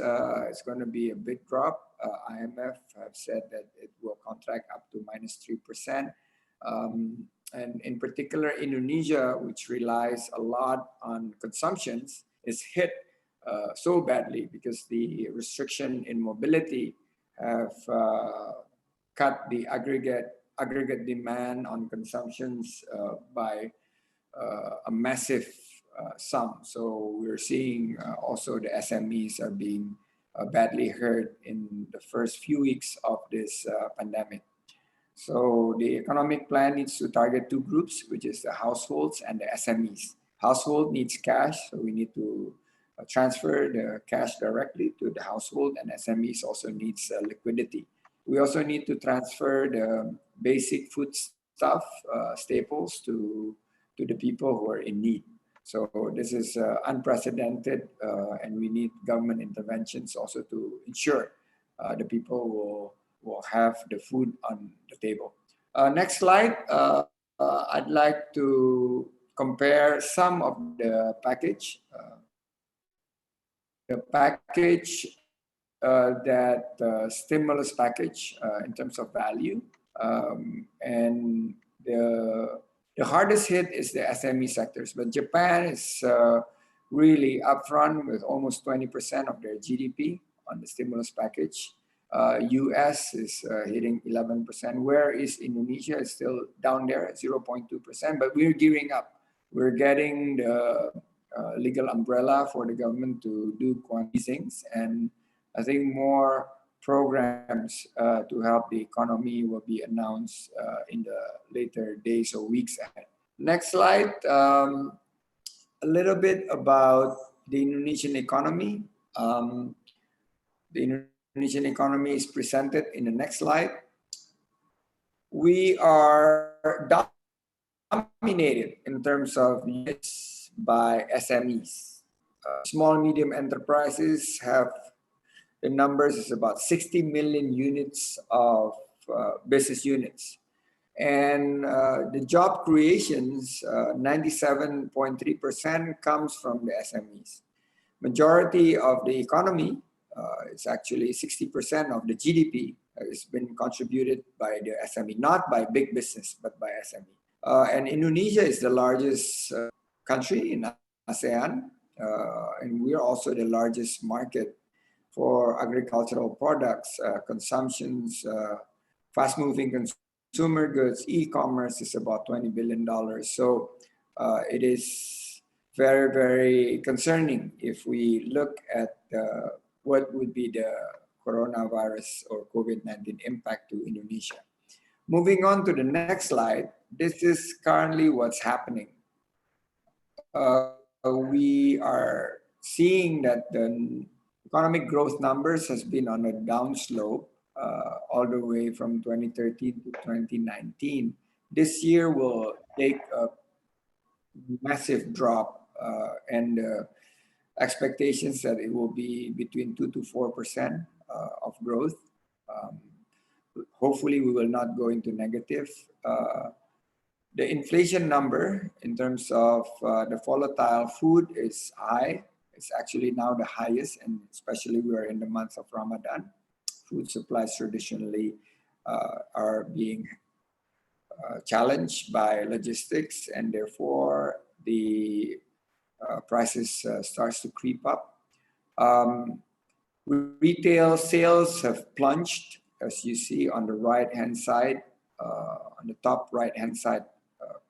Speaker 6: it's going to be a big drop. IMF have said that it will contract up to -3%. And in particular, Indonesia, which relies a lot on consumptions, is hit so badly because the restriction in mobility have cut the aggregate demand on consumptions by a massive sum. So we're seeing also the SMEs are being badly hurt in the first few weeks of this pandemic. So the economic plan needs to target two groups, which is the households and the SMEs. Household needs cash, so we need to transfer the cash directly to the household, and SMEs also needs liquidity. We also need to transfer the basic food stuff, staples to the people who are in need. So this is unprecedented, and we need government interventions also to ensure the people will have the food on the table. Next slide. I'd like to compare some of the package. The package stimulus package in terms of value, and the hardest hit is the SME sectors, but Japan is really upfront with almost 20% of their GDP on the stimulus package. US is hitting 11%, whereas Indonesia is still down there at 0.2%, but we're gearing up. We're getting the legal umbrella for the government to do quantity things, and I think more programs to help the economy will be announced in the later days or weeks ahead. Next slide. A little bit about the Indonesian economy. The Indonesian economy is presented in the next slide. We are dominated in terms of units by SMEs. Small medium enterprises have, the numbers is about 60 million units of business units. And the job creations, 97.3% comes from the SMEs. Majority of the economy, it's actually 60% of the GDP has been contributed by the SME, not by big business, but by SME. And Indonesia is the largest country in ASEAN, and we are also the largest market for agricultural products, consumptions, fast-moving consumer goods, e-commerce is about $20 billion. So it is very, very concerning if we look at what would be the coronavirus or COVID-19 impact to Indonesia. Moving on to the next slide, this is currently what's happening. We are seeing that the economic growth numbers has been on a downslope all the way from 2013 to 2019. This year will take a massive drop, and expectations that it will be between 2 to 4% of growth. Hopefully we will not go into negative. The inflation number in terms of the volatile food is high. It's actually now the highest, and especially we are in the month of Ramadan. Food supplies traditionally are being challenged by logistics, and therefore the prices starts to creep up. Retail sales have plunged, as you see on the right-hand side, on the top right-hand side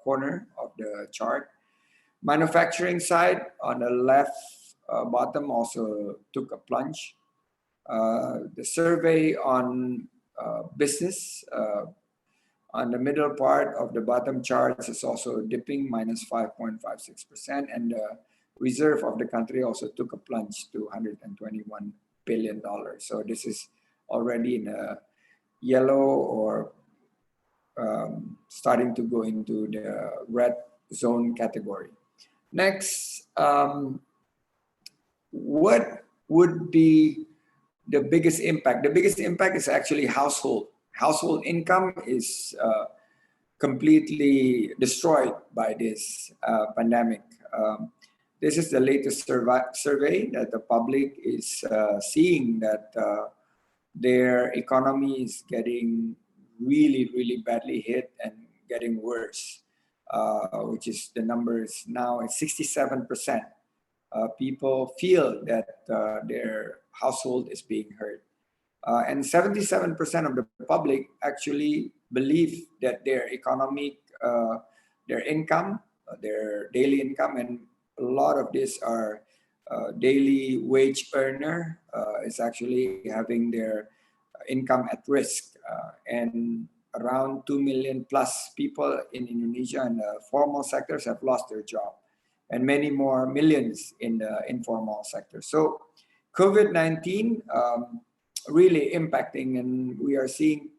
Speaker 6: corner of the chart. Manufacturing side on the left bottom also took a plunge. The survey on business on the middle part of the bottom charts is also dipping, -5.56%, and the reserve of the country also took a plunge to $121 billion. So this is already in a yellow or starting to go into the red zone category. Next, what would be the biggest impact? The biggest impact is actually household. Household income is completely destroyed by this pandemic. This is the latest survey that the public is seeing, that their economy is getting really, really badly hit and getting worse, which is the numbers now at 67%. People feel that their household is being hurt. And 77% of the public actually believe that their economic, their income, their daily income, and a lot of these are daily wage earner is actually having their income at risk. And around 2 million plus people in Indonesia in the formal sectors have lost their job, and many more millions in the informal sector. So COVID-19 really impacting, and we are seeing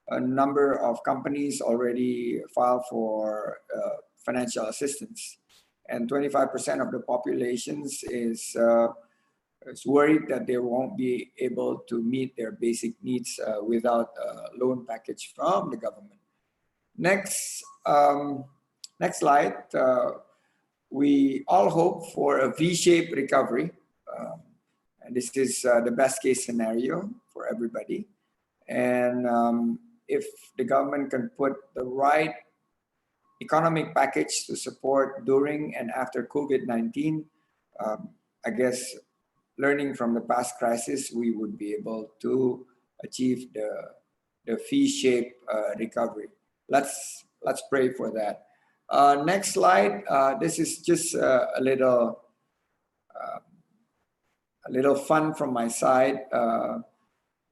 Speaker 6: a number of companies already file for financial assistance, and 25% of the populations is worried that they won't be able to meet their basic needs without a loan package from the government. Next, next slide. We all hope for a V-shaped recovery. And this is the best case scenario for everybody. And if the government can put the right economic package to support during and after COVID-19, I guess learning from the past crisis, we would be able to achieve the V-shaped recovery. Let's pray for that. Next slide. This is just a little fun from my side.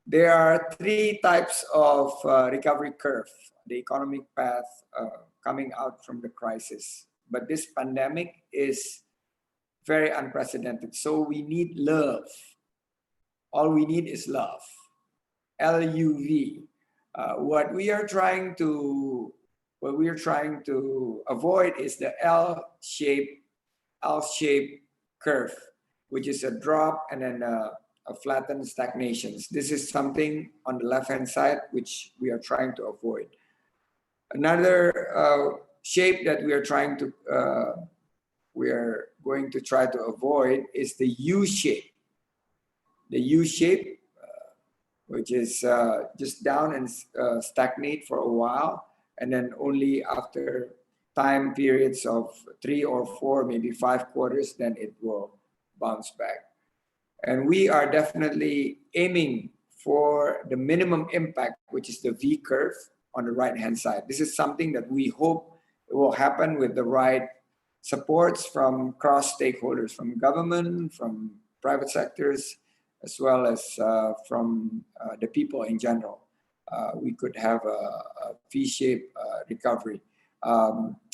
Speaker 6: There are 3 types of recovery curve, the economic path coming out from the crisis. But this pandemic is very unprecedented. So we need love. All we need is love. LUV. What we are trying to avoid is the L-shaped curve, which is a drop and then a flattened stagnations. This is something on the left-hand side which we are trying to avoid. Another shape that we are going to try to avoid is the U shape. The U shape, which is just down and stagnate for a while, and then only after time periods of 3 or 4, maybe 5 quarters, then it will bounce back. And we are definitely aiming for the minimum impact, which is the V curve on the right-hand side. This is something that we hope will happen with the right supports from cross stakeholders, from government, from private sectors, as well as from the people in general. We could have a V-shaped recovery.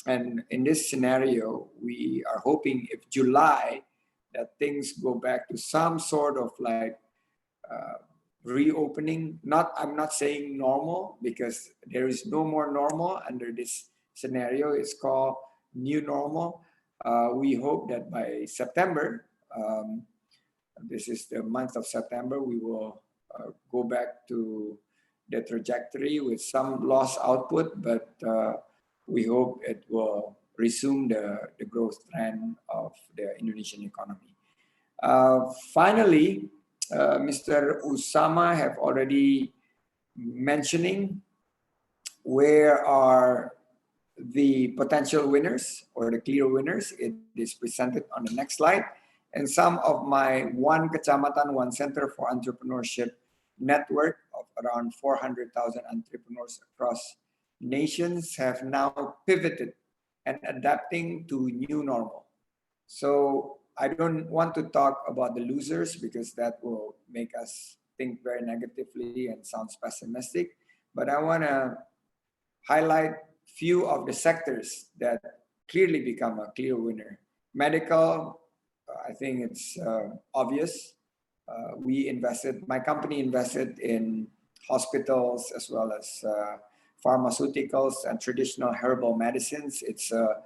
Speaker 6: And in this scenario, we are hoping if July, that things go back to some sort of like reopening. I'm not saying normal, because there is no more normal under this scenario. It's called new normal. We hope that by September, this is the month of September, we will go back to the trajectory with some lost output, but we hope it will resume the growth trend of the Indonesian economy. Finally, Mr. Usama have already mentioning where are the potential winners or the clear winners. It is presented on the next slide. And some of my One Kecamatan, One Center for Entrepreneurship network of around 400,000 entrepreneurs across nations have now pivoted and adapting to new normal. So I don't want to talk about the losers, because that will make us think very negatively and sounds pessimistic. But I want to highlight few of the sectors that clearly become a clear winner. Medical, I think it's obvious. My company invested in hospitals as well as pharmaceuticals and traditional herbal medicines. It's a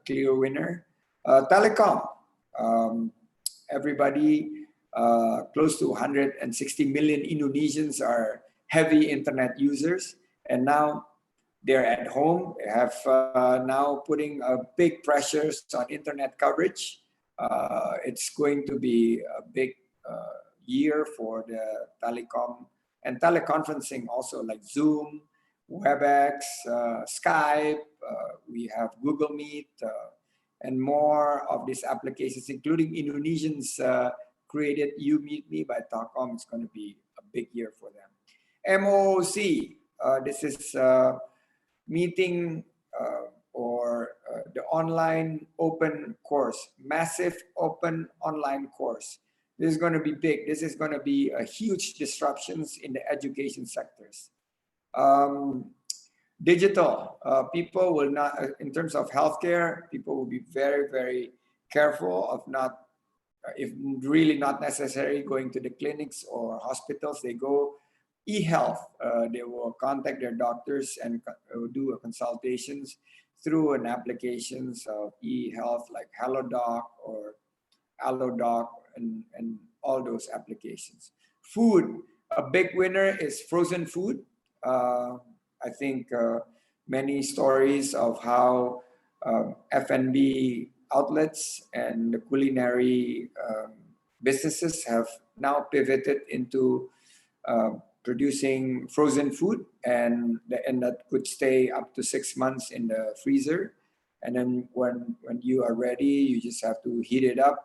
Speaker 6: clear winner. Telecom, everybody Close to 160 million Indonesians are heavy internet users, and now they're at home. They have now putting big pressures on internet coverage. It's going to be a big year for the telecom and teleconferencing also, like Zoom, WebEx, Skype. We have Google Meet and more of these applications, including Indonesians created You Meet Me by Telkom. It's going to be a big year for them. MOOC, this is meeting or the online open course, massive open online course. This is going to be big. This is going to be a huge disruptions in the education sectors. Digital, people will not, in terms of healthcare, people will be very, very careful of not, if really not necessary, going to the clinics or hospitals. They go e-health. They will contact their doctors and do consultations through an applications of e-health like HelloDoc or AlloDoc and all those applications. Food, a big winner is frozen food. I think many stories of how F&B outlets and the culinary businesses have now pivoted into producing frozen food, and that could stay up to 6 months in the freezer. And then when you are ready, you just have to heat it up.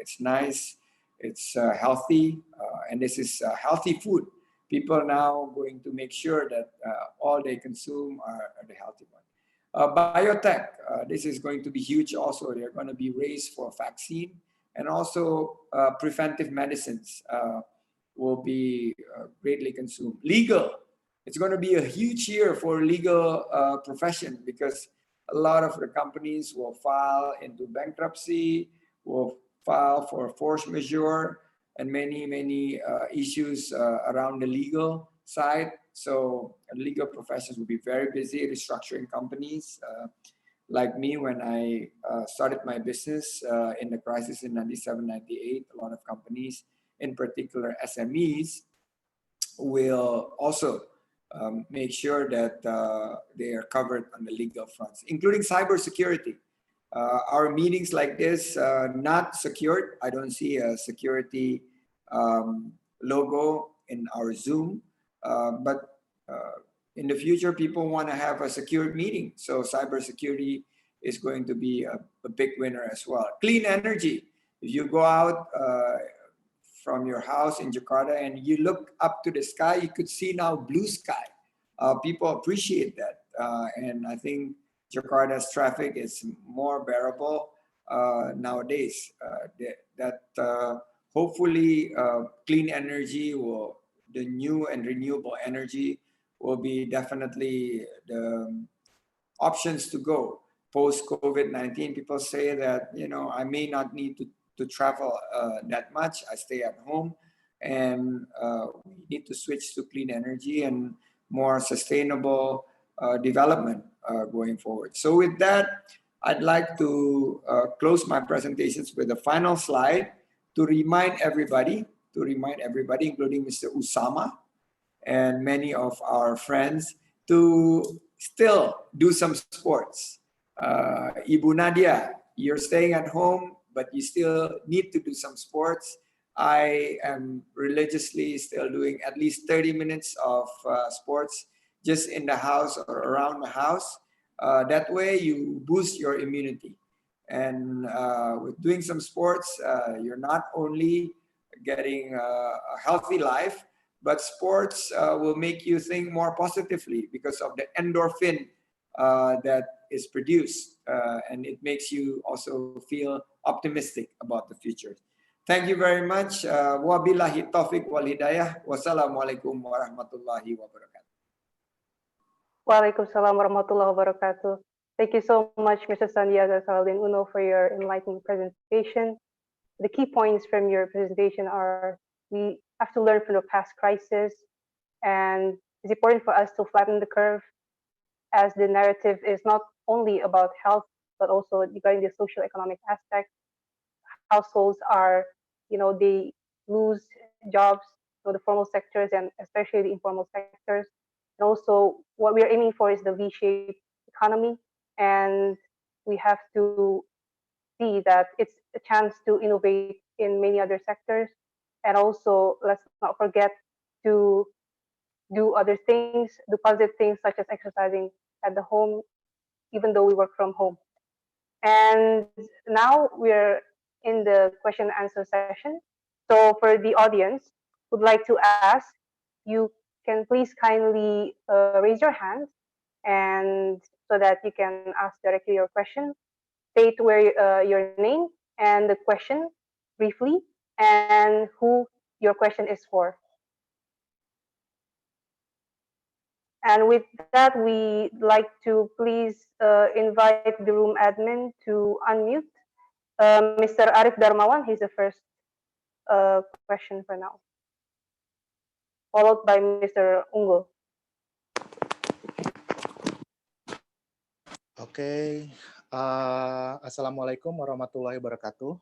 Speaker 6: It's nice, it's healthy, and this is healthy food. People now going to make sure that all they consume are the healthy one. Biotech, this is going to be huge also. They're going to be raised for vaccine, and also preventive medicines will be greatly consumed. Legal, it's going to be a huge year for legal profession, because a lot of the companies will file into bankruptcy, will file for force majeure, and many issues around the legal side. So legal professions will be very busy restructuring companies. Like me, when I started my business in the crisis in 97, 98, a lot of companies, in particular SMEs, will also make sure that they are covered on the legal fronts, including cybersecurity. Our meetings like this, not secured. I don't see a security logo in our Zoom, but in the future, people want to have a secured meeting. So cybersecurity is going to be a big winner as well. Clean energy. If you go out from your house in Jakarta and you look up to the sky, you could see now blue sky. People appreciate that. And I think Jakarta's traffic is more bearable nowadays. Hopefully clean energy the new and renewable energy will be definitely the options to go. Post COVID-19, people say that, I may not need to travel that much. I stay at home, and we need to switch to clean energy and more sustainable development going forward. So with that, I'd like to close my presentations with a final slide to remind everybody, including Mr. Usama and many of our friends, to still do some sports. Ibu Nadia, you're staying at home, but you still need to do some sports. I am religiously still doing at least 30 minutes of sports just in the house or around the house. That way you boost your immunity. And with doing some sports, you're not only getting a healthy life, but sports will make you think more positively because of the endorphin that is produced, and it makes you also feel optimistic about the future. Thank you very much. Wabillahi taufiq wal hidayah. Wassalamualaikum warahmatullahi wabarakatuh.
Speaker 2: Waalaikumsalam warahmatullahi wabarakatuh. Thank you so much, Mr. Sandiaga Saladin Uno, for your enlightening presentation. The key points from your presentation are: we have to learn from the past crisis, and it's important for us to flatten the curve, as the narrative is not only about health, but also regarding the social economic aspect. Households are, they lose jobs, so the formal sectors and especially the informal sectors. And also, what we are aiming for is the V-shaped economy, and we have to see that it's a chance to innovate in many other sectors. And also, let's not forget to do other things, do positive things such as exercising at the home, even though we work from home. And now we're in the question and answer session. So for the audience, would like to ask, you can please kindly raise your hand, and so that you can ask directly your question. State where your name and the question briefly, and who your question is for. And with that, we'd like to please invite the room admin to unmute Mr. Arif Darmawan. He's the first question for now, followed by Mr. Unggul.
Speaker 7: Oke, Assalamualaikum warahmatullahi wabarakatuh.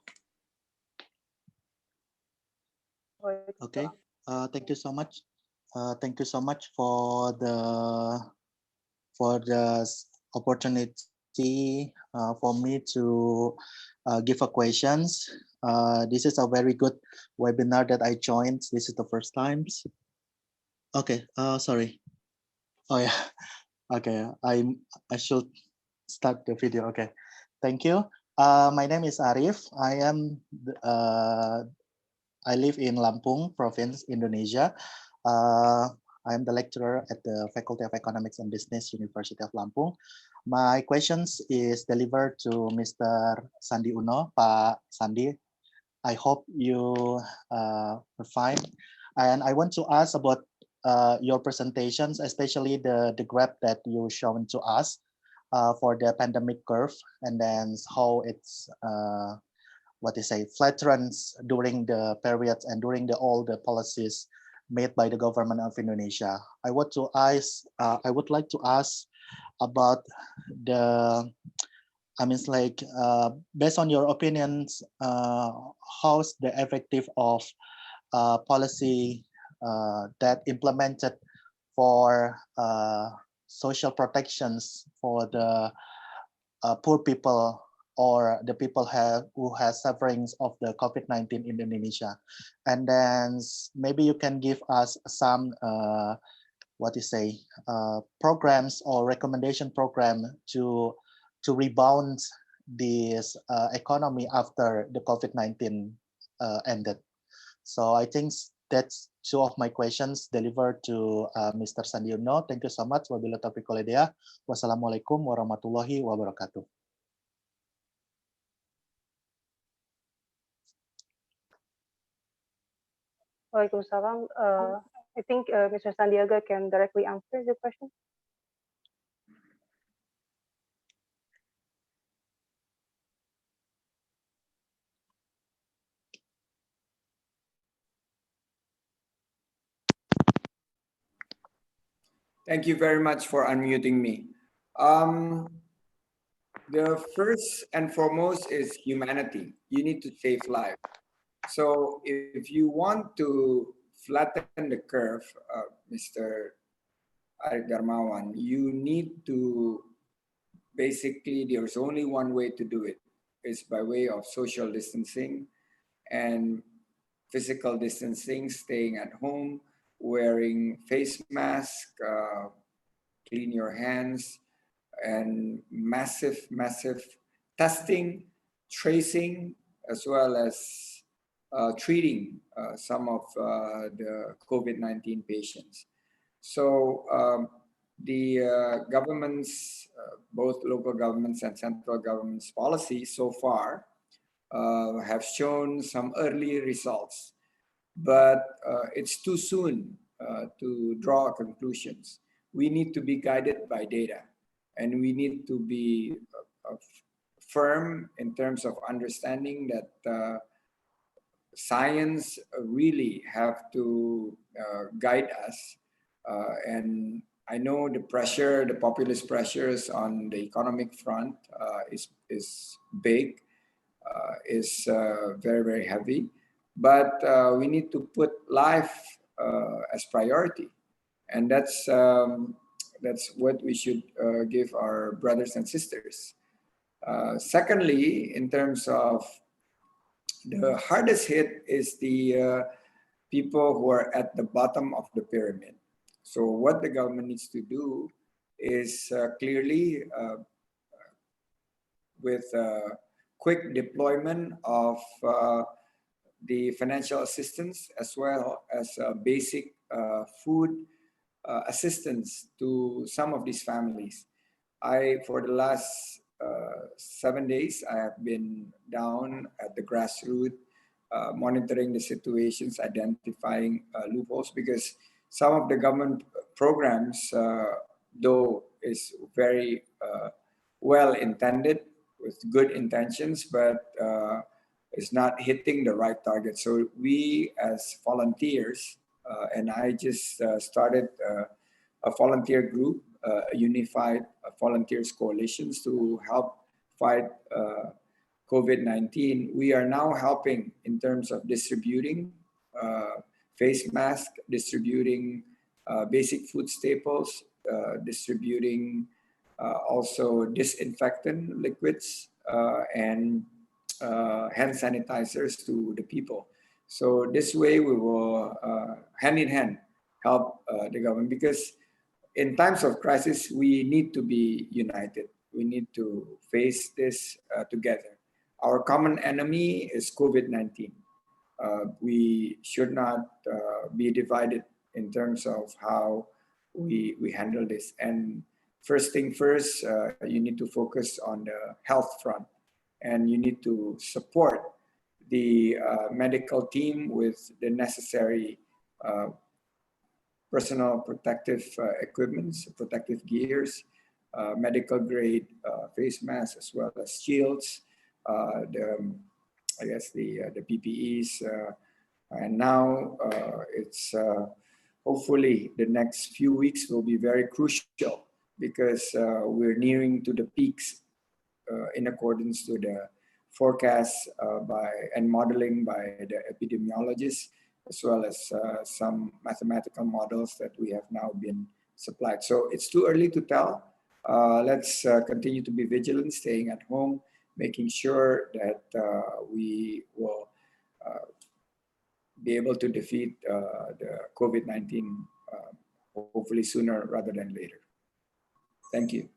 Speaker 7: Okay, thank you so much. Thank you so much for the opportunity for me to give a questions. This is a very good webinar that I joined. This is the first time. Okay, sorry. Oh yeah, okay. I should start the video. Okay, thank you. My name is Arif. I live in Lampung province, Indonesia. I am the lecturer at the Faculty of Economics and Business, University of Lampung. My questions is delivered to Mr. Sandi Uno, Pak Sandi. I hope you are fine. And I want to ask about your presentations, especially the graph that you shown to us for the pandemic curve, and then how it's flatterance during the periods and during all the policies made by the government of Indonesia. I would like to ask about the, based on your opinions, how's the effective of policy that implemented for social protections for the poor people or the people who has sufferings of the COVID-19 in Indonesia. And then maybe you can give us some programs or recommendation program to rebound this economy after the COVID-19 ended. So I think that's two of my questions delivered to Mr. Sandi Uno. Thank you so much. Wabillahi taufiq wal hidayah. Wassalamualaikum warahmatullahi wabarakatuh.
Speaker 2: Waalaikumsalam. I think Mr. Sandiaga can directly answer the question.
Speaker 6: Thank you very much for unmuting me. The first and foremost is humanity. You need to save lives. So if you want to flatten the curve, Mr. Arif Darmawan, you need to basically, there's only one way to do it. It's by way of social distancing and physical distancing, staying at home, wearing face mask, clean your hands, and massive testing, tracing, as well as treating some of the COVID-19 patients. So the government's, both local governments and central government's policies so far have shown some early results, but it's too soon to draw conclusions. We need to be guided by data, and we need to be firm in terms of understanding that science really have to guide us. And I know the pressure, the populist pressures on the economic front is big, is very, very heavy. but we need to put life as priority, and that's what we should give our brothers and sisters. Secondly, in terms of the hardest hit is the people who are at the bottom of the pyramid. So what the government needs to do is clearly with quick deployment of the financial assistance as well as basic food assistance to some of these families. For the last 7 days, I have been down at the grassroots, monitoring the situations, identifying loopholes, because some of the government programs, though is very well intended with good intentions, but is not hitting the right target. So we as volunteers, and I just started a volunteer group, unified volunteers coalitions to help fight COVID-19. We are now helping in terms of distributing face masks, distributing basic food staples, distributing also disinfectant liquids and hand sanitizers to the people. So this way we will hand in hand help the government, because in times of crisis, we need to be united. We need to face this together. Our common enemy is COVID-19. We should not be divided in terms of how we handle this. And first thing first, you need to focus on the health front, and you need to support the medical team with the necessary personal protective equipments, protective gears, medical grade face masks, as well as shields, the PPEs, and now it's hopefully the next few weeks will be very crucial, because we're nearing to the peaks in accordance to the forecast and modeling by the epidemiologists, as well as some mathematical models that we have now been supplied. So it's too early to tell. Let's continue to be vigilant, staying at home, making sure that we will be able to defeat the COVID-19 hopefully sooner rather than later. Thank you.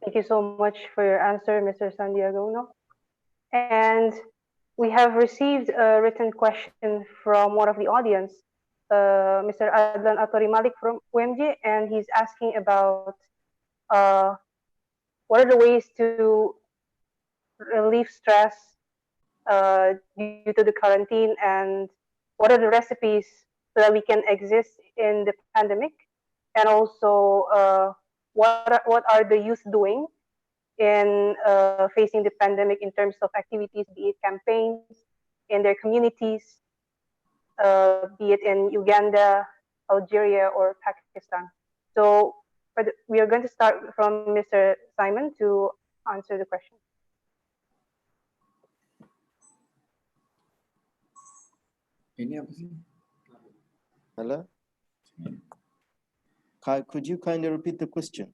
Speaker 2: Thank you so much for your answer, Mr. Sandiagono. And we have received a written question from one of the audience, Mr. Adlan Atorimalik from UMJ, and he's asking about what are the ways to relieve stress due to the quarantine, and what are the recipes so that we can exist in the pandemic, and also what are the youth doing in facing the pandemic in terms of activities, be it campaigns in their communities, be it in Uganda, Algeria, or Pakistan. So we are going to start from Mr. Simon to answer the question.
Speaker 3: Hello? Could you kindly repeat the question?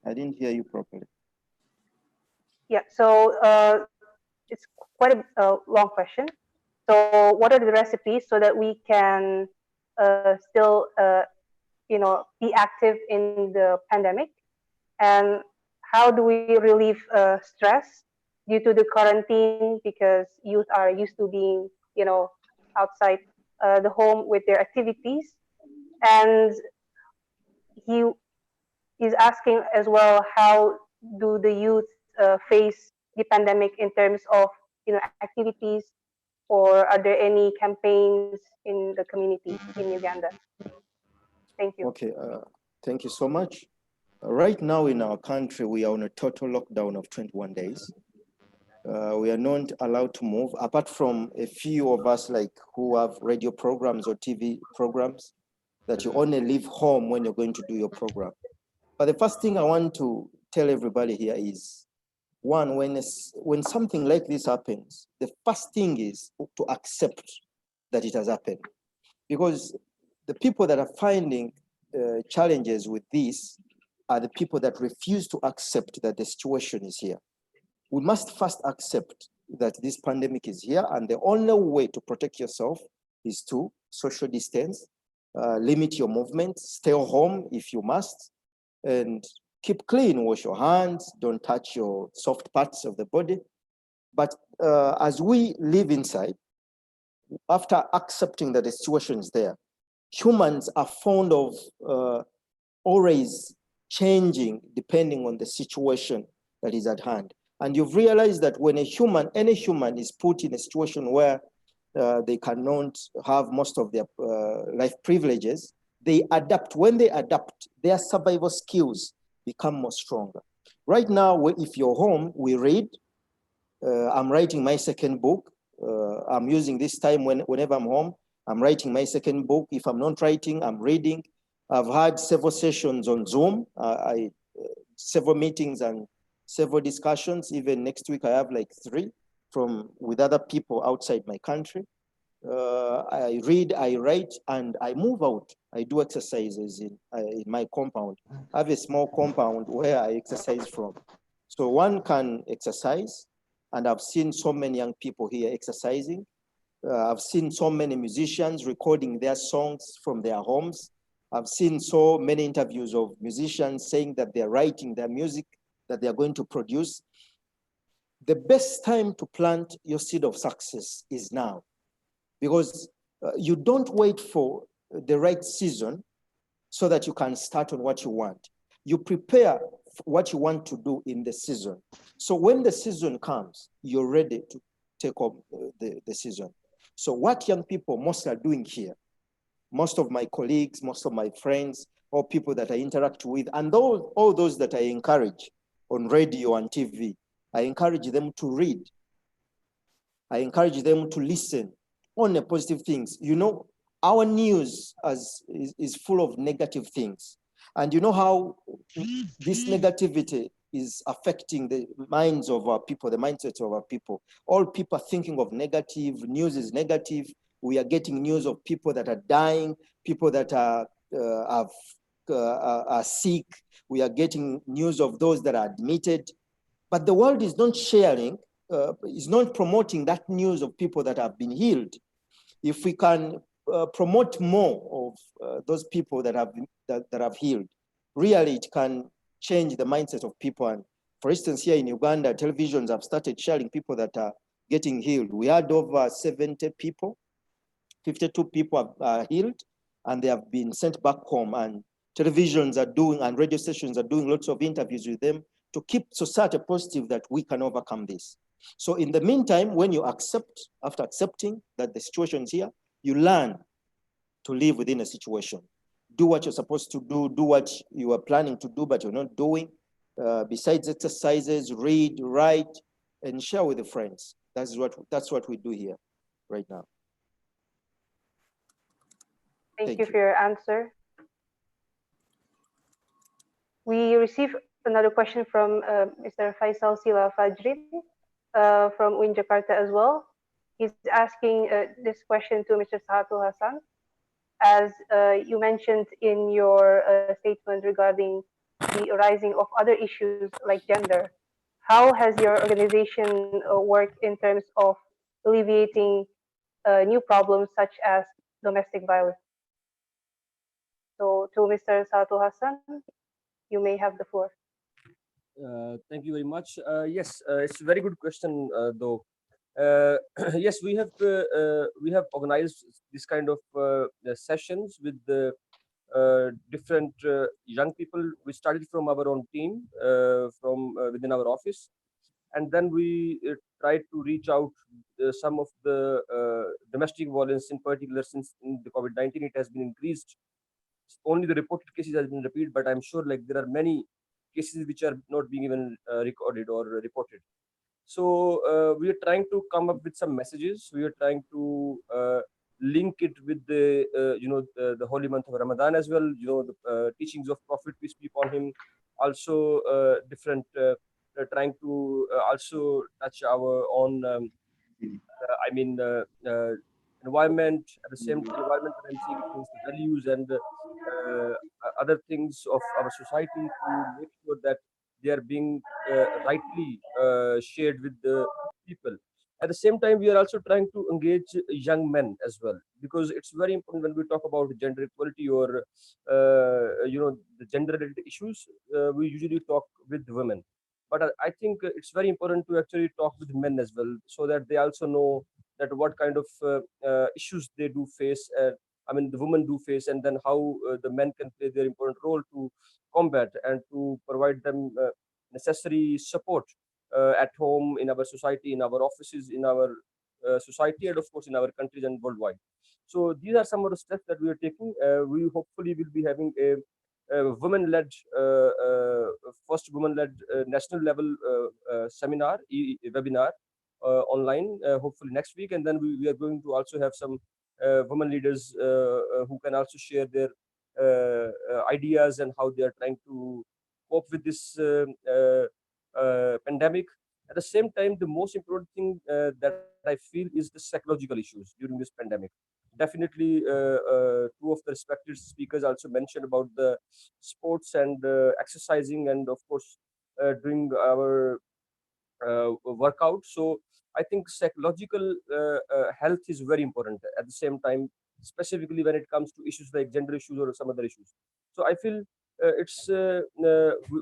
Speaker 3: I didn't hear you properly.
Speaker 2: Yeah, so it's quite a long question. So what are the recipes so that we can still, be active in the pandemic? And how do we relieve stress due to the quarantine, because youth are used to being, outside the home with their activities? And he's asking as well, how do the youth face the pandemic in terms of activities, or are there any campaigns in the community in Uganda? Thank you.
Speaker 3: Okay, thank you so much. Right now in our country, we are on a total lockdown of 21 days. We are not allowed to move, apart from a few of us who have radio programs or TV programs that you only leave home when you're going to do your program. But the first thing I want to tell everybody here is one, when something like this happens, the first thing is to accept that it has happened. Because the people that are finding challenges with this are the people that refuse to accept that the situation is here. We must first accept that this pandemic is here, and the only way to protect yourself is to social distance, limit your movement, stay home if you must, and keep clean, wash your hands, don't touch your soft parts of the body. But as we live inside, after accepting that the situation is there, humans are fond of always changing depending on the situation that is at hand. And you've realized that when any human is put in a situation where they cannot have most of their life privileges, they adapt. When they adapt, their survival skills become more stronger. Right now, if you're home, we read. I'm writing my second book. I'm using this time whenever I'm home. I'm writing my second book. If I'm not writing, I'm reading. I've had several sessions on Zoom, several meetings and several discussions. Even next week, I have like 3 with other people outside my country. I read, I write, and I move out. I do exercises in my compound. I have a small compound where I exercise from. So one can exercise, and I've seen so many young people here exercising. I've seen so many musicians recording their songs from their homes. I've seen so many interviews of musicians saying that they're writing their music that they're going to produce. The best time to plant your seed of success is now, because you don't wait for the right season so that you can start on what you want. You prepare what you want to do in the season. So when the season comes, you're ready to take up the season. So what young people most are doing here, most of my colleagues, most of my friends, or people that I interact with, and all those that I encourage on radio and TV, I encourage them to read. I encourage them to listen on the positive things. You know, our news is full of negative things. And you know how this negativity is affecting the minds of our people, the mindsets of our people. All people are thinking of negative, news is negative. We are getting news of people that are dying, people that are sick. We are getting news of those that are admitted. But the world is not sharing, is not promoting that news of people that have been healed. If we can promote more of those people that have healed, really it can change the mindset of people. And for instance, here in Uganda, televisions have started sharing people that are getting healed. We had over 70 people, 52 people are healed, and they have been sent back home. And televisions are doing, and radio stations are doing lots of interviews with them to keep society positive that we can overcome this. So in the meantime, when you accept, after accepting that the situation is here, you learn to live within a situation. Do what you're supposed to do what you are planning to do, but you're not doing. Besides exercises, read, write, and share with the friends. That's what we do here right now.
Speaker 2: Thank you for your answer. We received another question from Mr. Faisal Sila Fajrin from UIN Jakarta as well. He's asking this question to Mr. Sahatul Hassan. As you mentioned in your statement regarding the arising of other issues like gender, how has your organization worked in terms of alleviating new problems such as domestic violence? So to Mr. Sahatul Hassan, you may have the floor.
Speaker 4: Thank you very much. Yes, it's a very good question, though. Yes, we have organized this kind of sessions with the different young people. We started from our own team, from within our office, and then we tried to reach out some of the domestic violence, in particular, since in the COVID-19 it has been increased. Only the reported cases has been repeated, but I'm sure like there are many cases which are not being even recorded or reported. So we are trying to come up with some messages. We are trying to link it with the the holy month of Ramadan as well. You know, the teachings of Prophet, peace be upon him. Also different trying to also touch our own, environment. At the same environment, I'm seeing it means the values and other things of our society to make sure that they are being rightly shared with the people. At the same time, we are also trying to engage young men as well, because it's very important when we talk about gender equality or the gender related issues. We usually talk with women, but I think it's very important to actually talk with men as well, so that they also know that what kind of issues they do face. The women do face, and then how the men can play their important role to combat and to provide them necessary support at home, in our society, in our offices, in our society, and of course in our countries and worldwide. So these are some of the steps that we are taking. We hopefully will be having a women-led, first women-led national level seminar, webinar online, hopefully next week, and then we are going to also have some women leaders who can also share their ideas and how they are trying to cope with this pandemic. At the same time, the most important thing that I feel is the psychological issues during this pandemic. Definitely, two of the respected speakers also mentioned about the sports and exercising, and of course, doing our workout. So I think psychological health is very important at the same time, specifically when it comes to issues like gender issues or some other issues. So I feel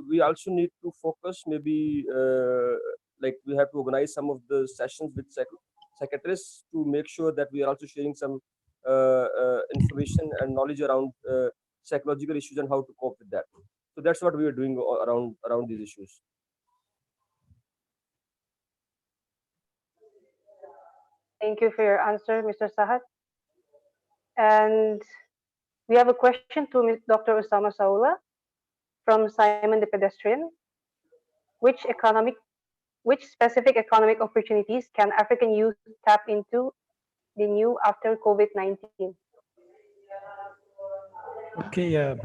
Speaker 4: we also need to focus, maybe like we have to organize some of the sessions with psychiatrists to make sure that we are also sharing some information and knowledge around psychological issues and how to cope with that. So that's what we are doing around these issues.
Speaker 2: Thank you for your answer, Mr. Sahat. And we have a question to Dr. Osama Saula from Simon the Pedestrian. Which economic, which specific economic opportunities can African youth tap into the new after COVID-19?
Speaker 5: Okay,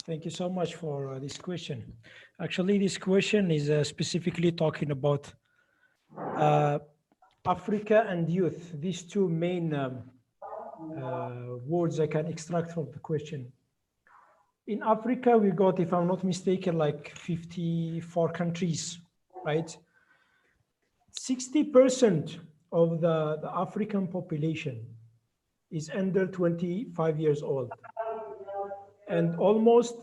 Speaker 5: thank you so much for this question. Actually, this question is specifically talking about Africa and youth, these two main words I can extract from the question. In Africa, we got, if I'm not mistaken, like 54 countries, right? 60% of the African population is under 25 years old. And almost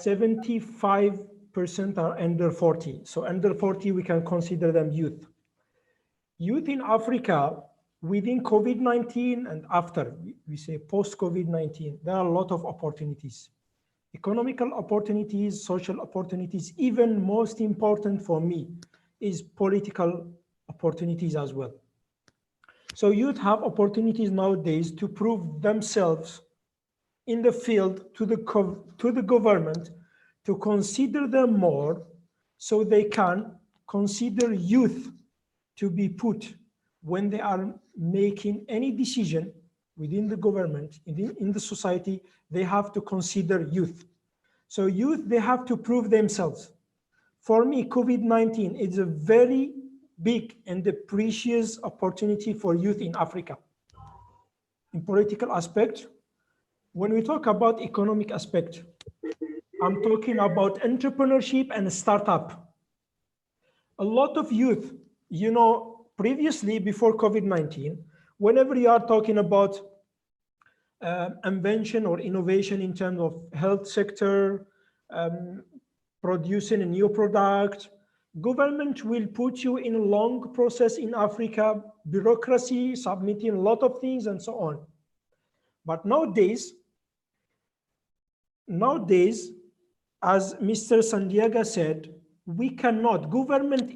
Speaker 5: 75% are under 40. So under 40, we can consider them youth. Youth in Africa, within COVID-19 and after, we say post-COVID-19, there are a lot of opportunities. Economical opportunities, social opportunities, even most important for me is political opportunities as well. So youth have opportunities nowadays to prove themselves in the field to the government to consider them more, so they can consider youth to be put when they are making any decision within the government, in the society. They have to consider youth. So youth, they have to prove themselves. For me, COVID-19 is a very big and a precious opportunity for youth in Africa. In political aspect, when we talk about economic aspect, I'm talking about entrepreneurship and startup. A lot of youth, previously before COVID-19, whenever you are talking about invention or innovation in terms of health sector, producing a new product, government will put you in a long process in Africa, bureaucracy, submitting a lot of things and so on. But nowadays, as Mr. Sandiaga said, we cannot, government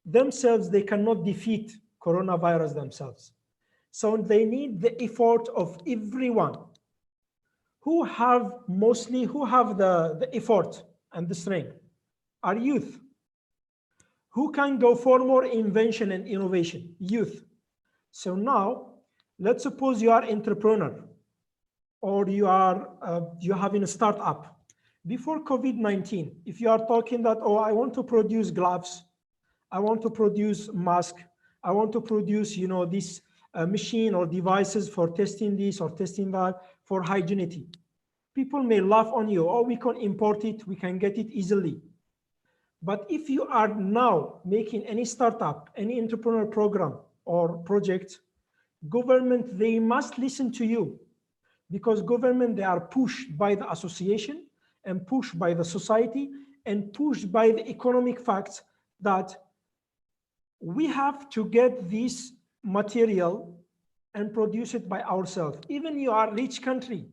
Speaker 5: themselves, they cannot defeat coronavirus themselves. So they need the effort of everyone who have the effort and the strength are youth. Who can go for more invention and innovation? Youth. So now, let's suppose you are entrepreneur or you are having a startup. before COVID-19, if you are talking that, oh, I want to produce gloves, I want to produce mask, I want to produce, this machine or devices for testing this or testing that for hygienity. People may laugh on you, oh, we can import it, we can get it easily. But if you are now making any startup, any entrepreneur program or project, government, they must listen to you, because government, they are pushed by the association and pushed by the society and pushed by the economic facts that we have to get this material and produce it by ourselves. Even you are a rich country,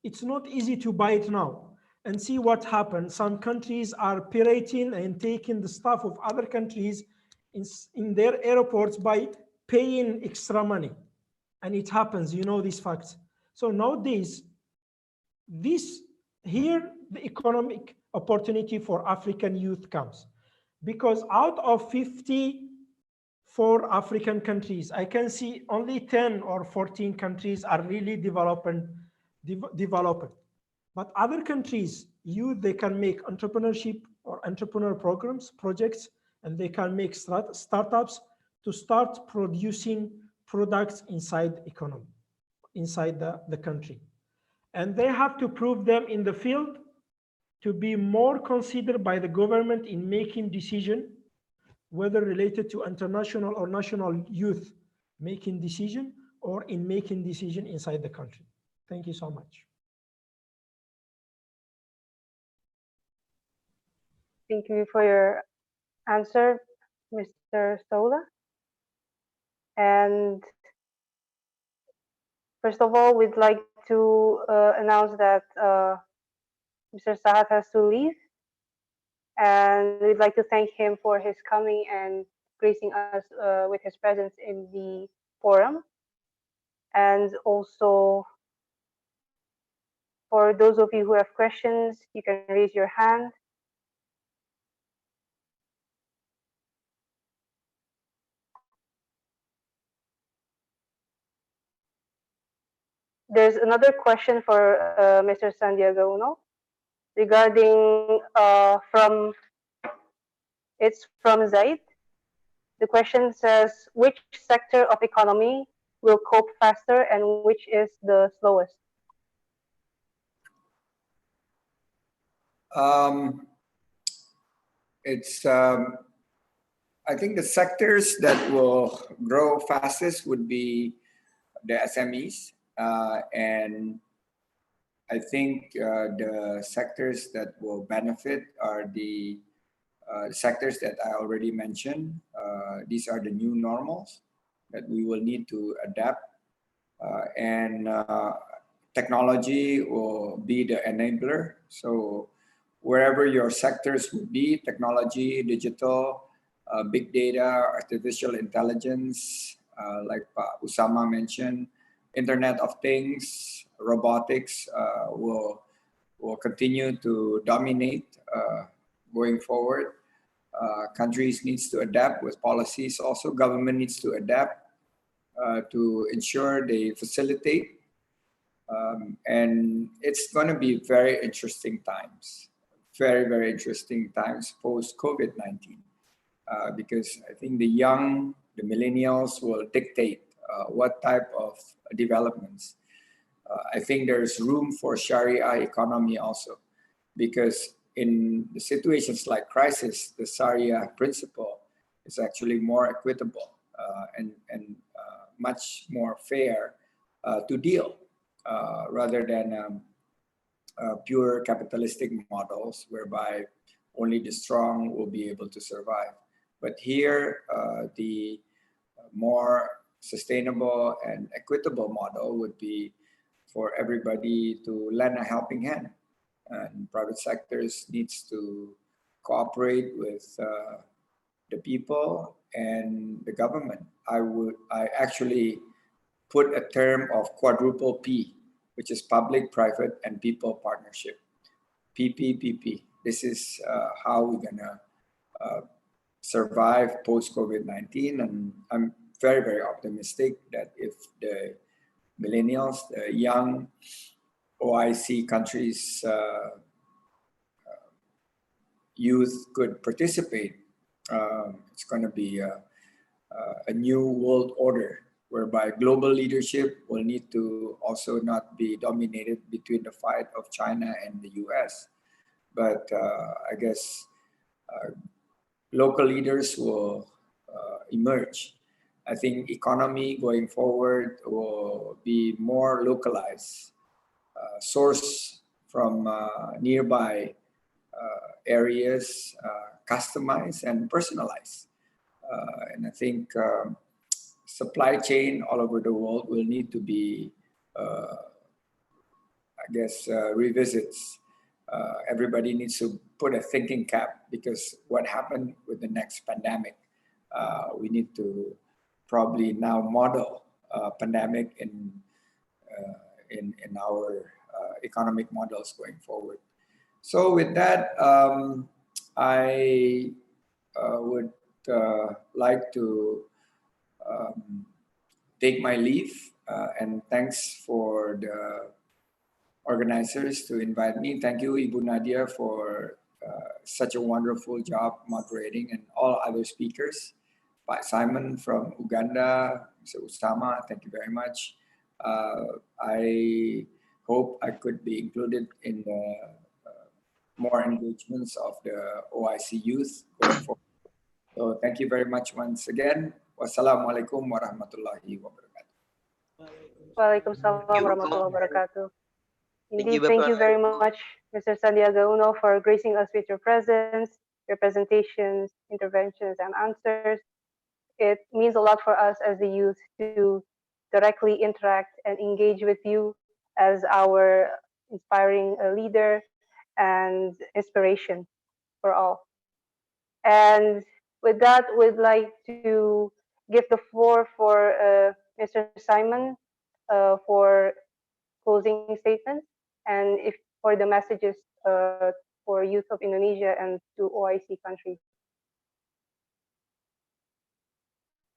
Speaker 5: it's not easy to buy it now. And see what happened. Some countries are pirating and taking the stuff of other countries in their airports by paying extra money. And it happens, you know these facts. So nowadays, here the economic opportunity for African youth comes. Because out of 54 African countries, I can see only 10 or 14 countries are really developing. But other countries, they can make entrepreneurship or entrepreneur programs, projects, and they can make startups to start producing products inside the economy, inside the country. And they have to prove them in the field to be more considered by the government in making decision, whether related to international or national youth making decision or in making decision inside the country. Thank you so much.
Speaker 2: Thank you for your answer, Mr. Sola. And first of all, we'd like to announce that Mr. Sahat has to leave. And we'd like to thank him for his coming and gracing us with his presence in the forum. And also, for those of you who have questions, you can raise your hand. There's another question for Mr. Santiago Uno regarding it's from Zaid. The question says, which sector of economy will cope faster and which is the slowest?
Speaker 6: I think the sectors that will grow fastest would be the SMEs, and I think the sectors that will benefit are the sectors that I already mentioned. These are the new normals that we will need to adapt, and technology will be the enabler. So wherever your sectors would be, technology, digital, big data, artificial intelligence, like Usama mentioned, Internet of Things, robotics will continue to dominate going forward. Countries needs to adapt with policies. Also, government needs to adapt to ensure they facilitate. And it's going to be very interesting times, very, very interesting times post COVID-19, because I think the young, the millennials will dictate what type of developments. I think there's room for Sharia economy also, because in the situations like crisis, the Sharia principle is actually more equitable and much more fair to deal rather than pure capitalistic models whereby only the strong will be able to survive. But here, the more sustainable and equitable model would be for everybody to lend a helping hand. And private sectors needs to cooperate with the people and the government. I actually put a term of quadruple P, which is public, private, and people partnership. PPPP. This is how we're gonna survive post-COVID-19, and I'm very, very optimistic that if the millennials, the young OIC countries youth could participate, it's going to be a new world order whereby global leadership will need to also not be dominated between the fight of China and the US. But I guess local leaders will emerge. I think economy going forward will be more localized, source from nearby areas, customized and personalized. And I think supply chain all over the world will need to be, I guess, revisits. Everybody needs to put a thinking cap, because what happened with the next pandemic, we need to probably now model pandemic in our economic models going forward. So with that, I would like to take my leave, and thanks for the organizers to invite me. Thank you, Ibu Nadia, for such a wonderful job moderating, and all other speakers. Pak Simon from Uganda, Mr. Usama, thank you very much. I hope I could be included in the more engagements of the OIC youth going forward. So thank you very much once again. Wassalamualaikum warahmatullahi wabarakatuh.
Speaker 2: Waalaikumsalam warahmatullahi wabarakatuh. Indeed, thank you very much, Mr. Sandiaga Uno, for gracing us with your presence, your presentations, interventions, and answers. It means a lot for us as the youth to directly interact and engage with you as our inspiring leader and inspiration for all. And with that, we'd like to give the floor for Mr. Simon for closing statements, and if for the messages for youth of Indonesia and to OIC countries.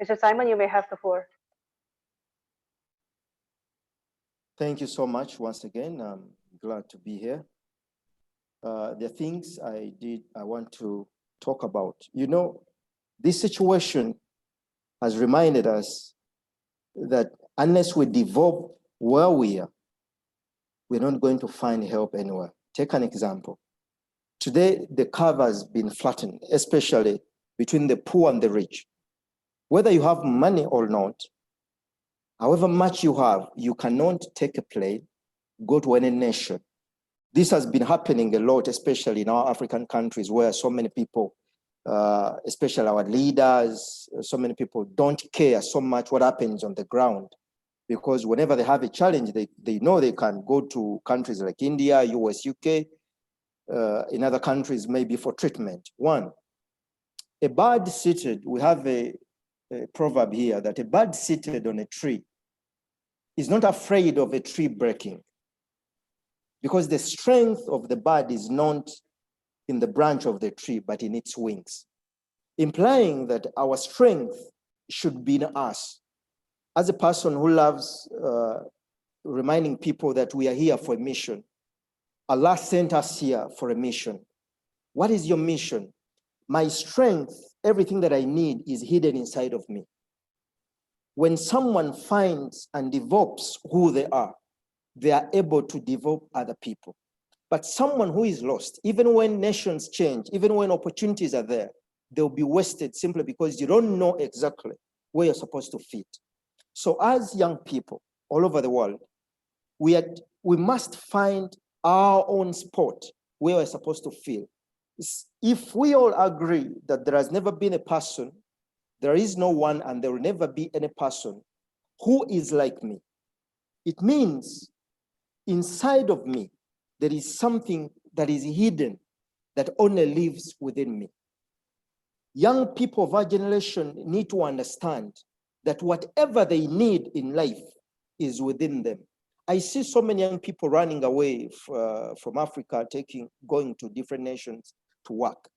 Speaker 2: Mr. Simon, you may have the floor.
Speaker 3: Thank you so much once again. I'm glad to be here. The things I want to talk about. You know, this situation has reminded us that unless we develop where we are, we're not going to find help anywhere. Take an example. Today, the curve has been flattened, especially between the poor and the rich. Whether you have money or not, however much you have, you cannot take a plane, go to any nation. This has been happening a lot, especially in our African countries, where so many people, especially our leaders, so many people don't care so much what happens on the ground, because whenever they have a challenge, they know they can go to countries like India, US, UK, in other countries, maybe for treatment. One, a bird seated, we have a proverb here that a bird seated on a tree is not afraid of a tree breaking, because the strength of the bird is not in the branch of the tree, but in its wings, implying that our strength should be in us. As a person who loves reminding people that we are here for a mission, Allah sent us here for a mission. What is your mission? My strength, everything that I need is hidden inside of me. When someone finds and develops who they are able to develop other people. But someone who is lost, even when nations change, even when opportunities are there, they'll be wasted simply because you don't know exactly where you're supposed to fit. So as young people all over the world, we must find our own spot where we're supposed to feel. If we all agree that there has never been a person, there is no one, and there will never be any person who is like me, it means inside of me, there is something that is hidden that only lives within me. Young people of our generation need to understand that whatever they need in life is within them. I see so many young people running away from Africa, going to different nations to work.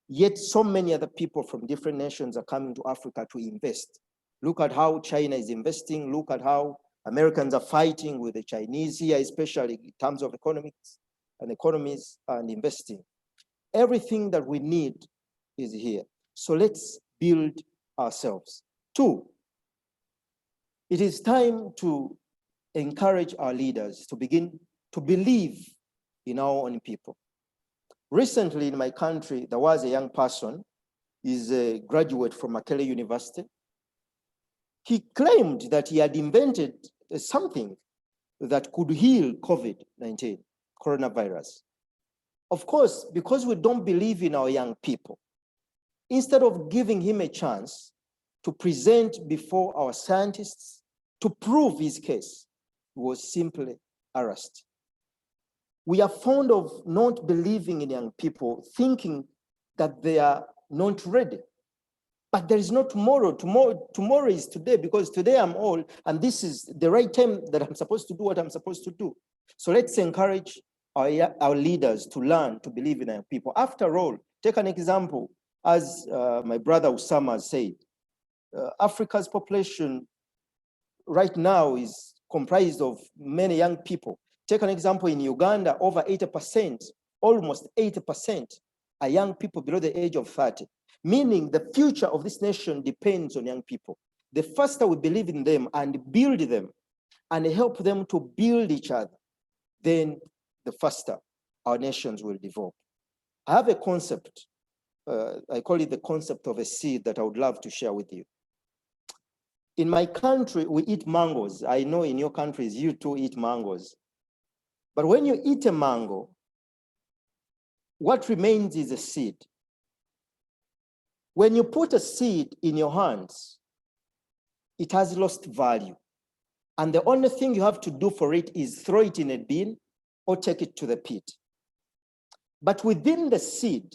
Speaker 3: Yet so many other people from different nations are coming to Africa to invest. Look at how China is investing. Look at how Americans are fighting with the Chinese here, especially in terms of economics and economies and investing. Everything that we need is here. So let's build ourselves. 2, it is time to encourage our leaders to begin to believe in our own people. Recently in my country, there was a young person, he's a graduate from Makerere University. He claimed that he had invented something that could heal COVID-19, coronavirus. Of course, because we don't believe in our young people, instead of giving him a chance to present before our scientists to prove his case, he was simply arrested. We are fond of not believing in young people, thinking that they are not ready. But there is no tomorrow. Tomorrow is today, because today I'm old, and this is the right time that I'm supposed to do what I'm supposed to do. So let's encourage our leaders to learn to believe in our people. After all, take an example, as my brother Usama said, Africa's population right now is comprised of many young people. Take an example in Uganda, over 80%, almost 80% are young people below the age of 30, meaning the future of this nation depends on young people. The faster we believe in them and build them and help them to build each other, then the faster our nations will develop. I have a concept, I call it the concept of a seed that I would love to share with you. In my country, we eat mangoes. I know in your countries, you too eat mangoes. But when you eat a mango, what remains is a seed. When you put a seed in your hands, it has lost value. And the only thing you have to do for it is throw it in a bin or take it to the pit. But within the seed,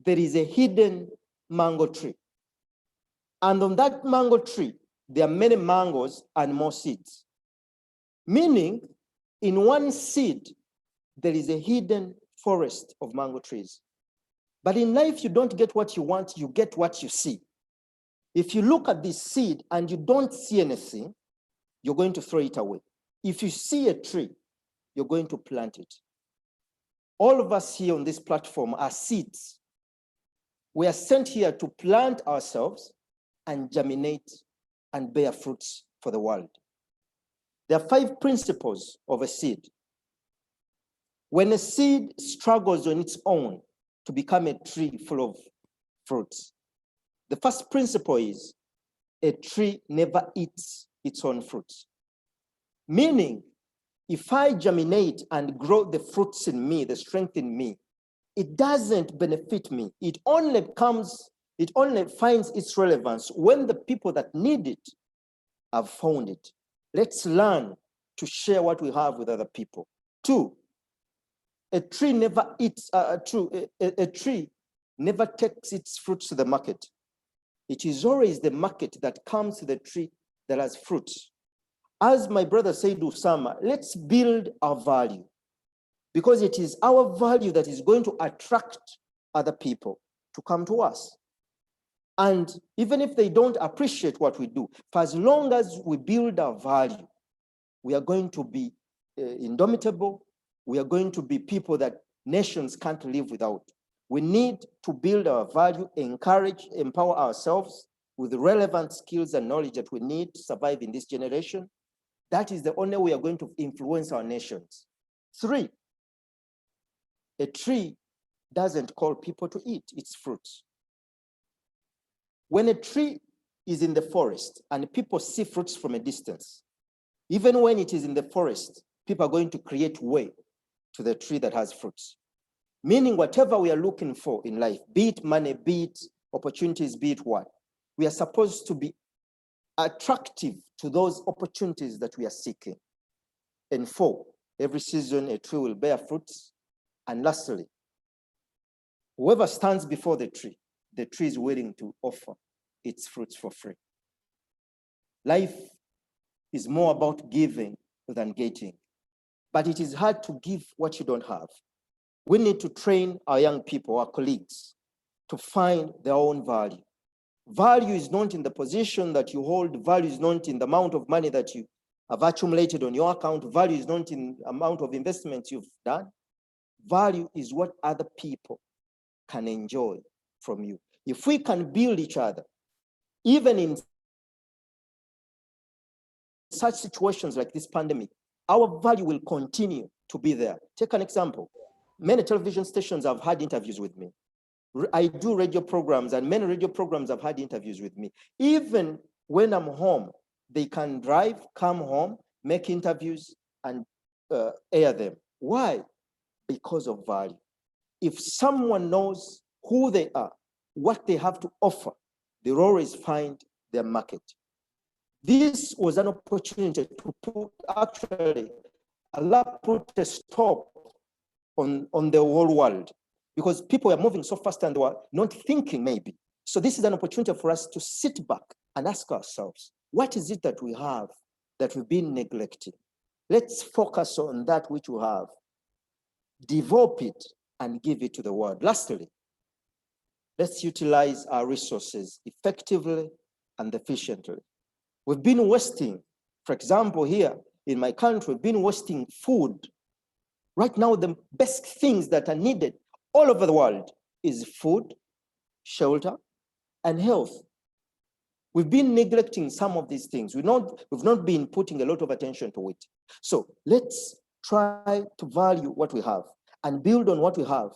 Speaker 3: there is a hidden mango tree. And on that mango tree, there are many mangoes and more seeds. Meaning, in one seed, there is a hidden forest of mango trees. But in life, you don't get what you want, you get what you see. If you look at this seed and you don't see anything, you're going to throw it away. If you see a tree, you're going to plant it. All of us here on this platform are seeds. We are sent here to plant ourselves and germinate and bear fruits for the world. There are 5 principles of a seed. When a seed struggles on its own to become a tree full of fruits, the first principle is a tree never eats its own fruits. Meaning, if I germinate and grow the fruits in me, the strength in me, it doesn't benefit me. It only finds its relevance when the people that need it have found it. Let's learn to share what we have with other people. 2, a tree never eats, a tree never takes its fruits to the market. It is always the market that comes to the tree that has fruits. As my brother said, Usama, let's build our value, because it is our value that is going to attract other people to come to us. And even if they don't appreciate what we do, for as long as we build our value, we are going to be indomitable. We are going to be people that nations can't live without. We need to build our value, encourage, empower ourselves with the relevant skills and knowledge that we need to survive in this generation. That is the only way we are going to influence our nations. 3, a tree doesn't call people to eat its fruits. When a tree is in the forest and people see fruits from a distance, even when it is in the forest, people are going to create way to the tree that has fruits. Meaning whatever we are looking for in life, be it money, be it opportunities, be it what, we are supposed to be attractive to those opportunities that we are seeking. And 4, every season a tree will bear fruits. And lastly, whoever stands before the tree is willing to offer its fruits for free. Life is more about giving than getting, but it is hard to give what you don't have. We need to train our young people, our colleagues, to find their own value. Value is not in the position that you hold. Value is not in the amount of money that you have accumulated on your account. Value is not in the amount of investments you've done. Value is what other people can enjoy from you. If we can build each other, even in such situations like this pandemic, our value will continue to be there. Take an example. Many television stations have had interviews with me. I do radio programs, and many radio programs have had interviews with me. Even when I'm home, they can drive, come home, make interviews, and air them. Why? Because of value. If someone knows who they are, what they have to offer, they'll always find their market. This was an opportunity to put, actually, Allah put a stop on the whole world, because people are moving so fast and they were not thinking maybe. So this is an opportunity for us to sit back and ask ourselves, what is it that we have that we've been neglecting? Let's focus on that which we have, develop it, and give it to the world. Lastly, let's utilize our resources effectively and efficiently. We've been wasting, for example, here in my country, we've been wasting food. Right now, the best things that are needed all over the world is food, shelter, and health. We've been neglecting some of these things. We've not been putting a lot of attention to it. So let's try to value what we have and build on what we have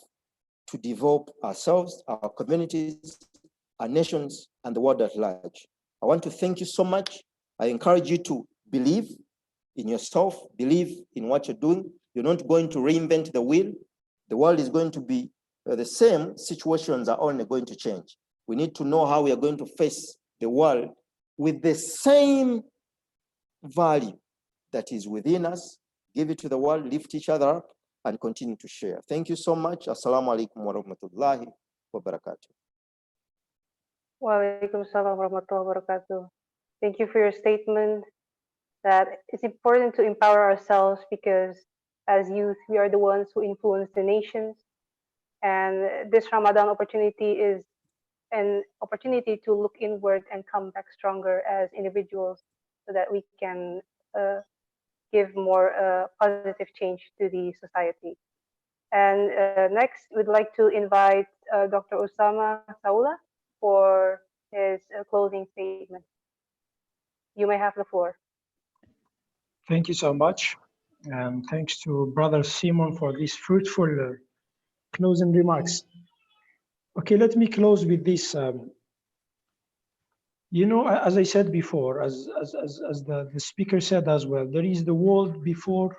Speaker 3: to develop ourselves, our communities, our nations, and the world at large. I want to thank you so much. I encourage you to believe in yourself, believe in what you're doing. You're not going to reinvent the wheel. The world is going to be the same. Situations are only going to change. We need to know how we are going to face the world with the same value that is within us. Give it to the world, lift each other up, and continue to share. Thank you so much. Assalamu alaikum wa rahmatullahi wa barakatuh.
Speaker 2: Wa alaikum salam wa rahmatullahi wa barakatuh. Thank you for your statement that it's important to empower ourselves, because as youth, we are the ones who influence the nations. And this Ramadan opportunity is an opportunity to look inward and come back stronger as individuals, so that we can give more positive change to the society. And next, we'd like to invite Dr. Osama Saula for his closing statement. You may have the floor.
Speaker 5: Thank you so much. And thanks to Brother Simon for these fruitful closing remarks. Okay, let me close with this. You know, as I said before, as the speaker said as well, there is the world before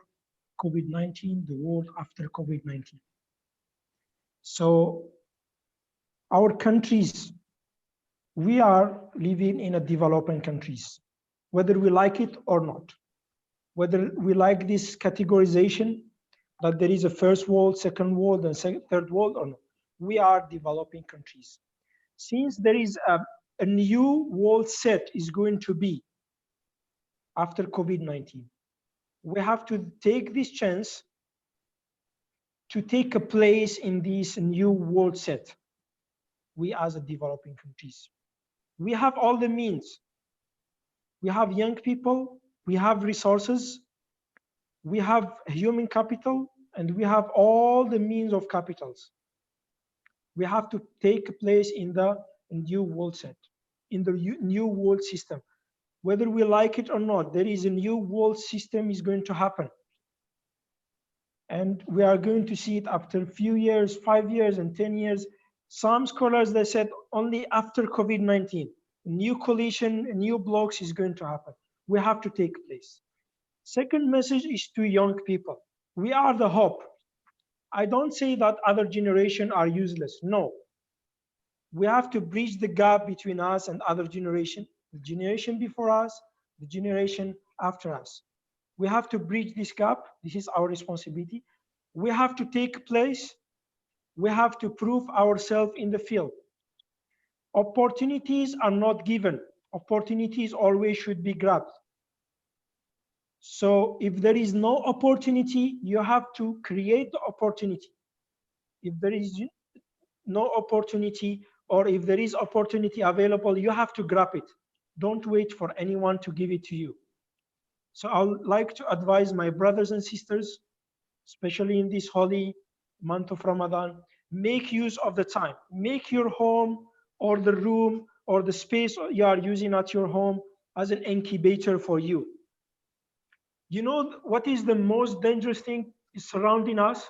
Speaker 5: COVID-19, the world after COVID-19. So our countries, we are living in a developing countries, whether we like it or not. Whether we like this categorization that there is a first world, second world, and third world or not, we are developing countries. Since there is a new world set is going to be after COVID-19, we have to take this chance to take a place in this new world set. We as a developing countries, we have all the means. We have young people, we have resources, we have human capital, and we have all the means of capitals. We have to take place in the new world set, in the new world system. Whether we like it or not, there is a new world system is going to happen. And we are going to see it after a few years, 5 years and 10 years. Some scholars, they said only after COVID-19, new coalition, new blocks is going to happen. We have to take place. Second message is to young people. We are the hope. I don't say that other generation are useless. No. We have to bridge the gap between us and other generation, the generation before us, the generation after us. We have to bridge this gap. This is our responsibility. We have to take place. We have to prove ourselves in the field. Opportunities are not given. Opportunities always should be grabbed. So if there is no opportunity, you have to create the opportunity. If there is no opportunity, or if there is opportunity available, you have to grab it. Don't wait for anyone to give it to you. So I would like to advise my brothers and sisters, especially in this holy month of Ramadan. Make use of the time. Make your home or the room or the space you are using at your home as an incubator for you. You know what is the most dangerous thing surrounding us?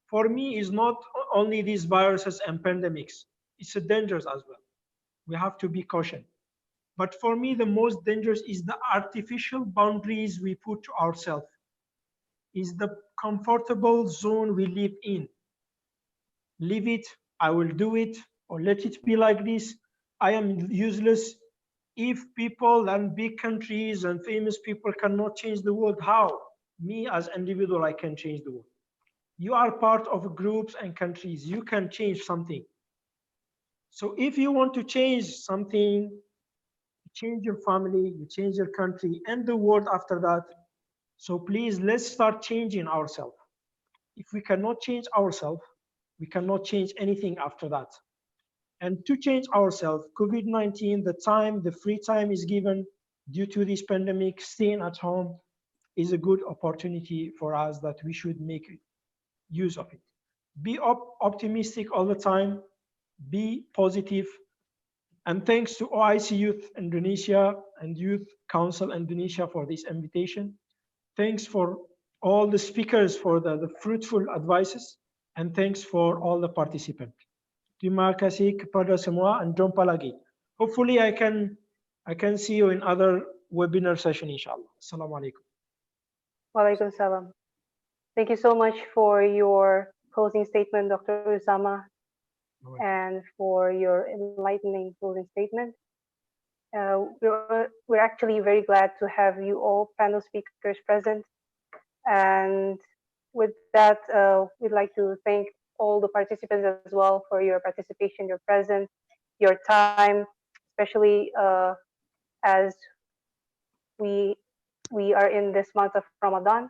Speaker 5: For me, is not only these viruses and pandemics. It's a dangerous as well. We have to be cautious. But for me, the most dangerous is the artificial boundaries we put to ourselves, is the comfortable zone we live in. Leave it, I will do it, or let it be like this. I am useless. If people and big countries and famous people cannot change the world, how? Me as individual, I can change the world. You are part of groups and countries. You can change something. So if you want to change something, change your family, you change your country and the world after that. So please, let's start changing ourselves. If we cannot change ourselves, we cannot change anything after that. And to change ourselves, COVID-19, the free time is given due to this pandemic, staying at home is a good opportunity for us that we should make use of it. Be optimistic all the time, be positive, and thanks to OIC Youth Indonesia and Youth Council Indonesia for this invitation. Thanks for all the speakers for the fruitful advices, and thanks for all the participants. Terima kasih kepada semua, and jumpa lagi. Hopefully I can see you in other webinar session, inshallah. Assalamualaikum.
Speaker 2: Walaikum salam. Thank you so much for your closing statement, Dr. Usama, and for your enlightening closing statement. We're actually very glad to have you all panel speakers present. And with that, we'd like to thank all the participants as well for your participation, your presence, your time, especially as we are in this month of Ramadan.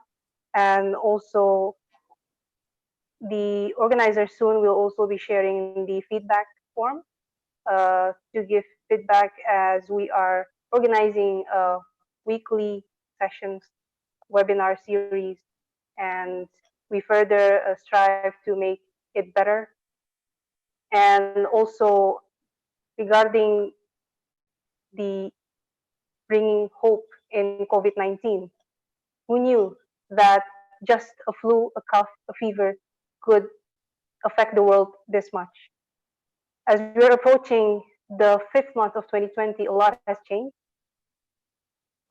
Speaker 2: And also the organizer soon will also be sharing the feedback form to give feedback as we are organizing weekly sessions, webinar series, and we further strive to make it better. And also regarding the bringing hope in COVID-19, who knew that just a flu, a cough, a fever could affect the world this much? As we're approaching the 5th month of 2020, a lot has changed.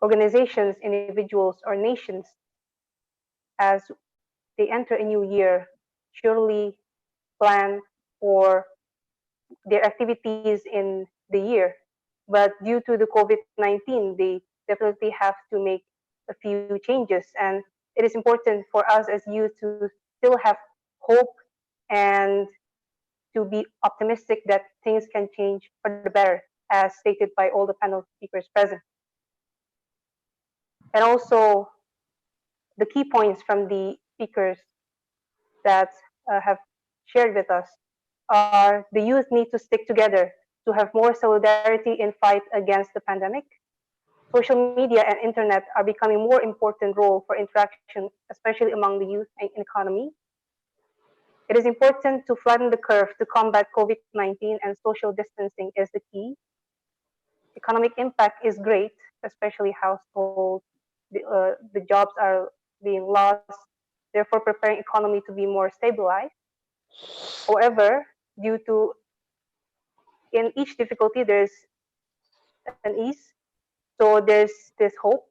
Speaker 2: Organizations, individuals, or nations, as they enter a new year, surely plan for their activities in the year. But due to the COVID-19, they definitely have to make a few changes. And it is important for us as youth to still have hope and to be optimistic that things can change for the better, as stated by all the panel speakers present. And also, the key points from the speakers that have shared with us are: the youth need to stick together to have more solidarity in fight against the pandemic. Social media and internet are becoming more important role for interaction, especially among the youth and economy. It is important to flatten the curve to combat COVID-19, and social distancing is the key. Economic impact is great, especially households. The jobs are being lost, therefore preparing economy to be more stabilized. However, due to in each difficulty there's an ease, so there's this hope,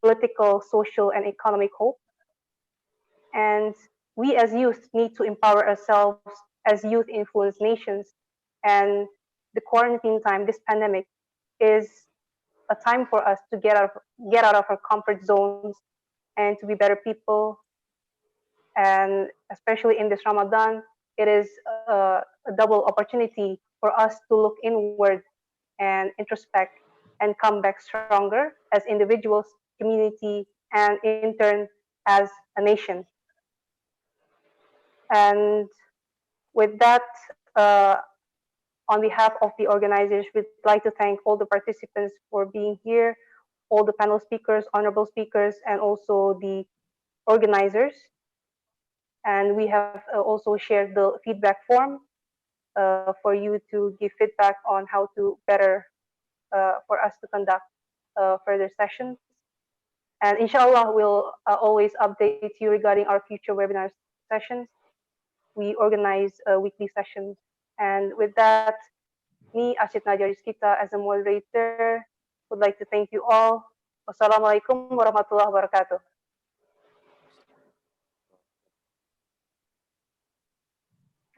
Speaker 2: political, social, and economic hope. And we as youth need to empower ourselves as youth influenced nations. And the quarantine time, this pandemic, is a time for us to get out of our comfort zones and to be better people. And especially in this Ramadan, it is a double opportunity for us to look inward and introspect and come back stronger as individuals, community, and in turn as a nation. And with that, on behalf of the organizers, we'd like to thank all the participants for being here, all the panel speakers, honorable speakers, and also the organizers. And we have also shared the feedback form for you to give feedback on how to better for us to conduct further sessions. And inshallah, we'll always update you regarding our future webinar sessions. We organize weekly sessions. And with that, me, Asit Najariskita, as a moderator, would like to thank you all. Wassalamualaikum warahmatullahi wabarakatuh.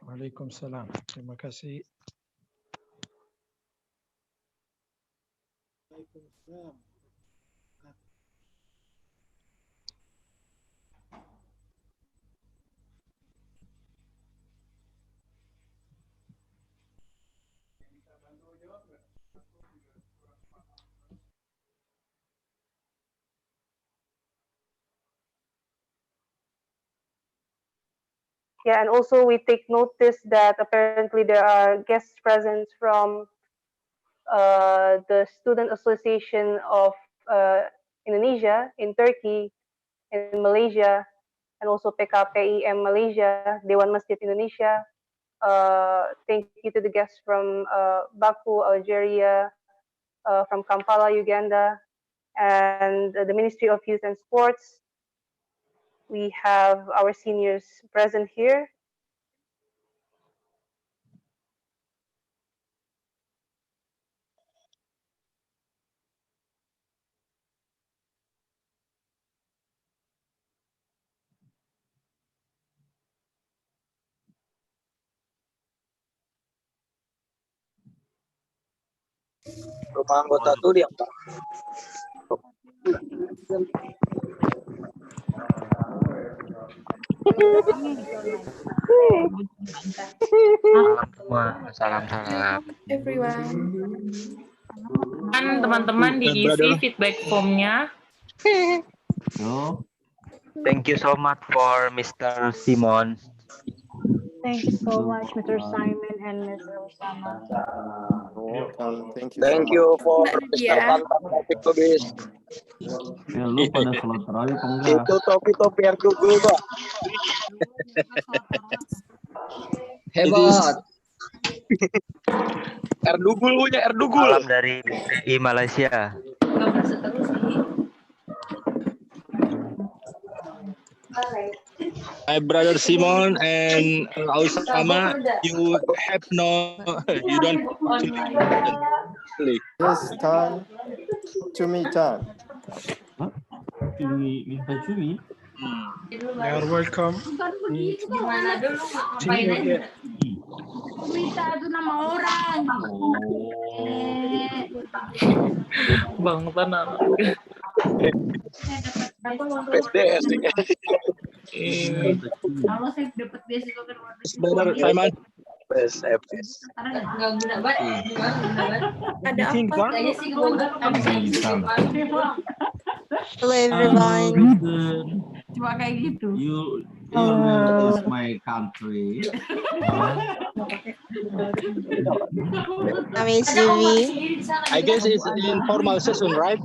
Speaker 5: Waalaikumsalam. Terima kasih.
Speaker 2: Yeah, and also we take notice that apparently there are guests present from the Student Association of Indonesia in Turkey, in Malaysia, and also PKPIM Malaysia, Dewan Masjid Indonesia. Thank you to the guests from Baku, Algeria, from Kampala, Uganda, and the Ministry of Youth and Sports. We have our seniors present here.
Speaker 8: Rumah anggota tuh dia Pak.
Speaker 9: Salam
Speaker 10: Everyone.
Speaker 9: teman-teman diisi feedback formnya.
Speaker 11: Thank you so much for Mr. Simon.
Speaker 12: Thank you so much, Mr. Simon and Mr. Osama.
Speaker 8: Thank you for Mr. Tantan Topik.
Speaker 13: Ya lu pada sholat tarawih apa enggak?
Speaker 8: Itu topi Erdugul Pak.
Speaker 6: Hebat.
Speaker 8: Erdugul punya Erdugul.
Speaker 11: Salam dari BPI Malaysia.
Speaker 14: My brother Simon and Osama, you don't.
Speaker 3: Yes, Tan. Cumi Tan.
Speaker 13: Minta cumi.
Speaker 5: You're welcome.
Speaker 12: Gimana dulu ngapain aja? Wita itu nama orang.
Speaker 9: Bang Tanah.
Speaker 8: PSDS.
Speaker 12: Kalau saya dapat beasiswa ke luar negeri.
Speaker 14: Brother Simon.
Speaker 12: Nggak guna banget.
Speaker 10: Ada apa?
Speaker 12: Kayaknya sih gue
Speaker 10: Hello everyone.
Speaker 12: cuma kayak gitu.
Speaker 13: Your is my country.
Speaker 10: Amidst Yuvi.
Speaker 14: I guess it's informal session, right?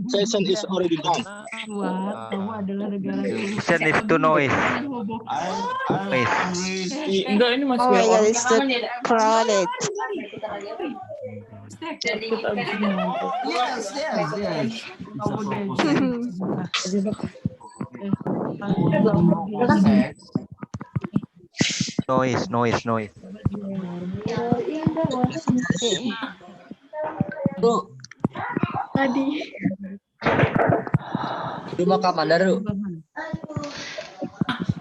Speaker 14: Session is already done.
Speaker 12: Kamu adalah negara
Speaker 11: Session is to noise.
Speaker 9: Enggak, ini masih
Speaker 10: Oh my god,
Speaker 9: orang.
Speaker 10: it's so crowded.
Speaker 13: Yes.
Speaker 11: Noise.
Speaker 10: Tadi.
Speaker 6: Rumah Kamanda dulu.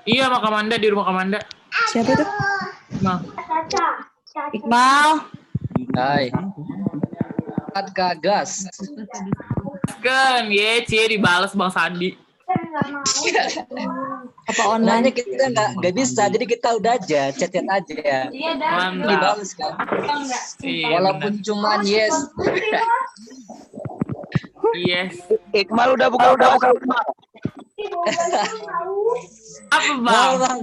Speaker 9: Iya, Makamanda di rumah Kamanda.
Speaker 10: Siapa tuh?
Speaker 9: Nah,
Speaker 12: Iqbal.
Speaker 6: Hai. Gagas.
Speaker 9: kan, cie dibalas Bang Sandi.
Speaker 12: Apa online?
Speaker 6: Nanya kita nggak bisa, jadi kita udah aja chat aja.
Speaker 12: Iya dah.
Speaker 9: Mantap.
Speaker 6: Dibales kan.
Speaker 9: Iya,
Speaker 6: Walaupun cuman yes.
Speaker 9: Yes.
Speaker 8: Iqbal udah buka.
Speaker 9: Apa Bang?
Speaker 6: Bang.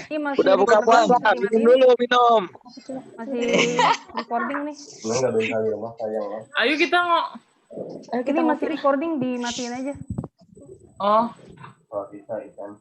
Speaker 12: Ini masih
Speaker 8: Udah buka puasa, minum.
Speaker 12: Masih recording nih.
Speaker 9: Ayo kita
Speaker 12: Ini masih recording, dimatiin aja.
Speaker 9: Oh.
Speaker 13: Oh, bisa ikan.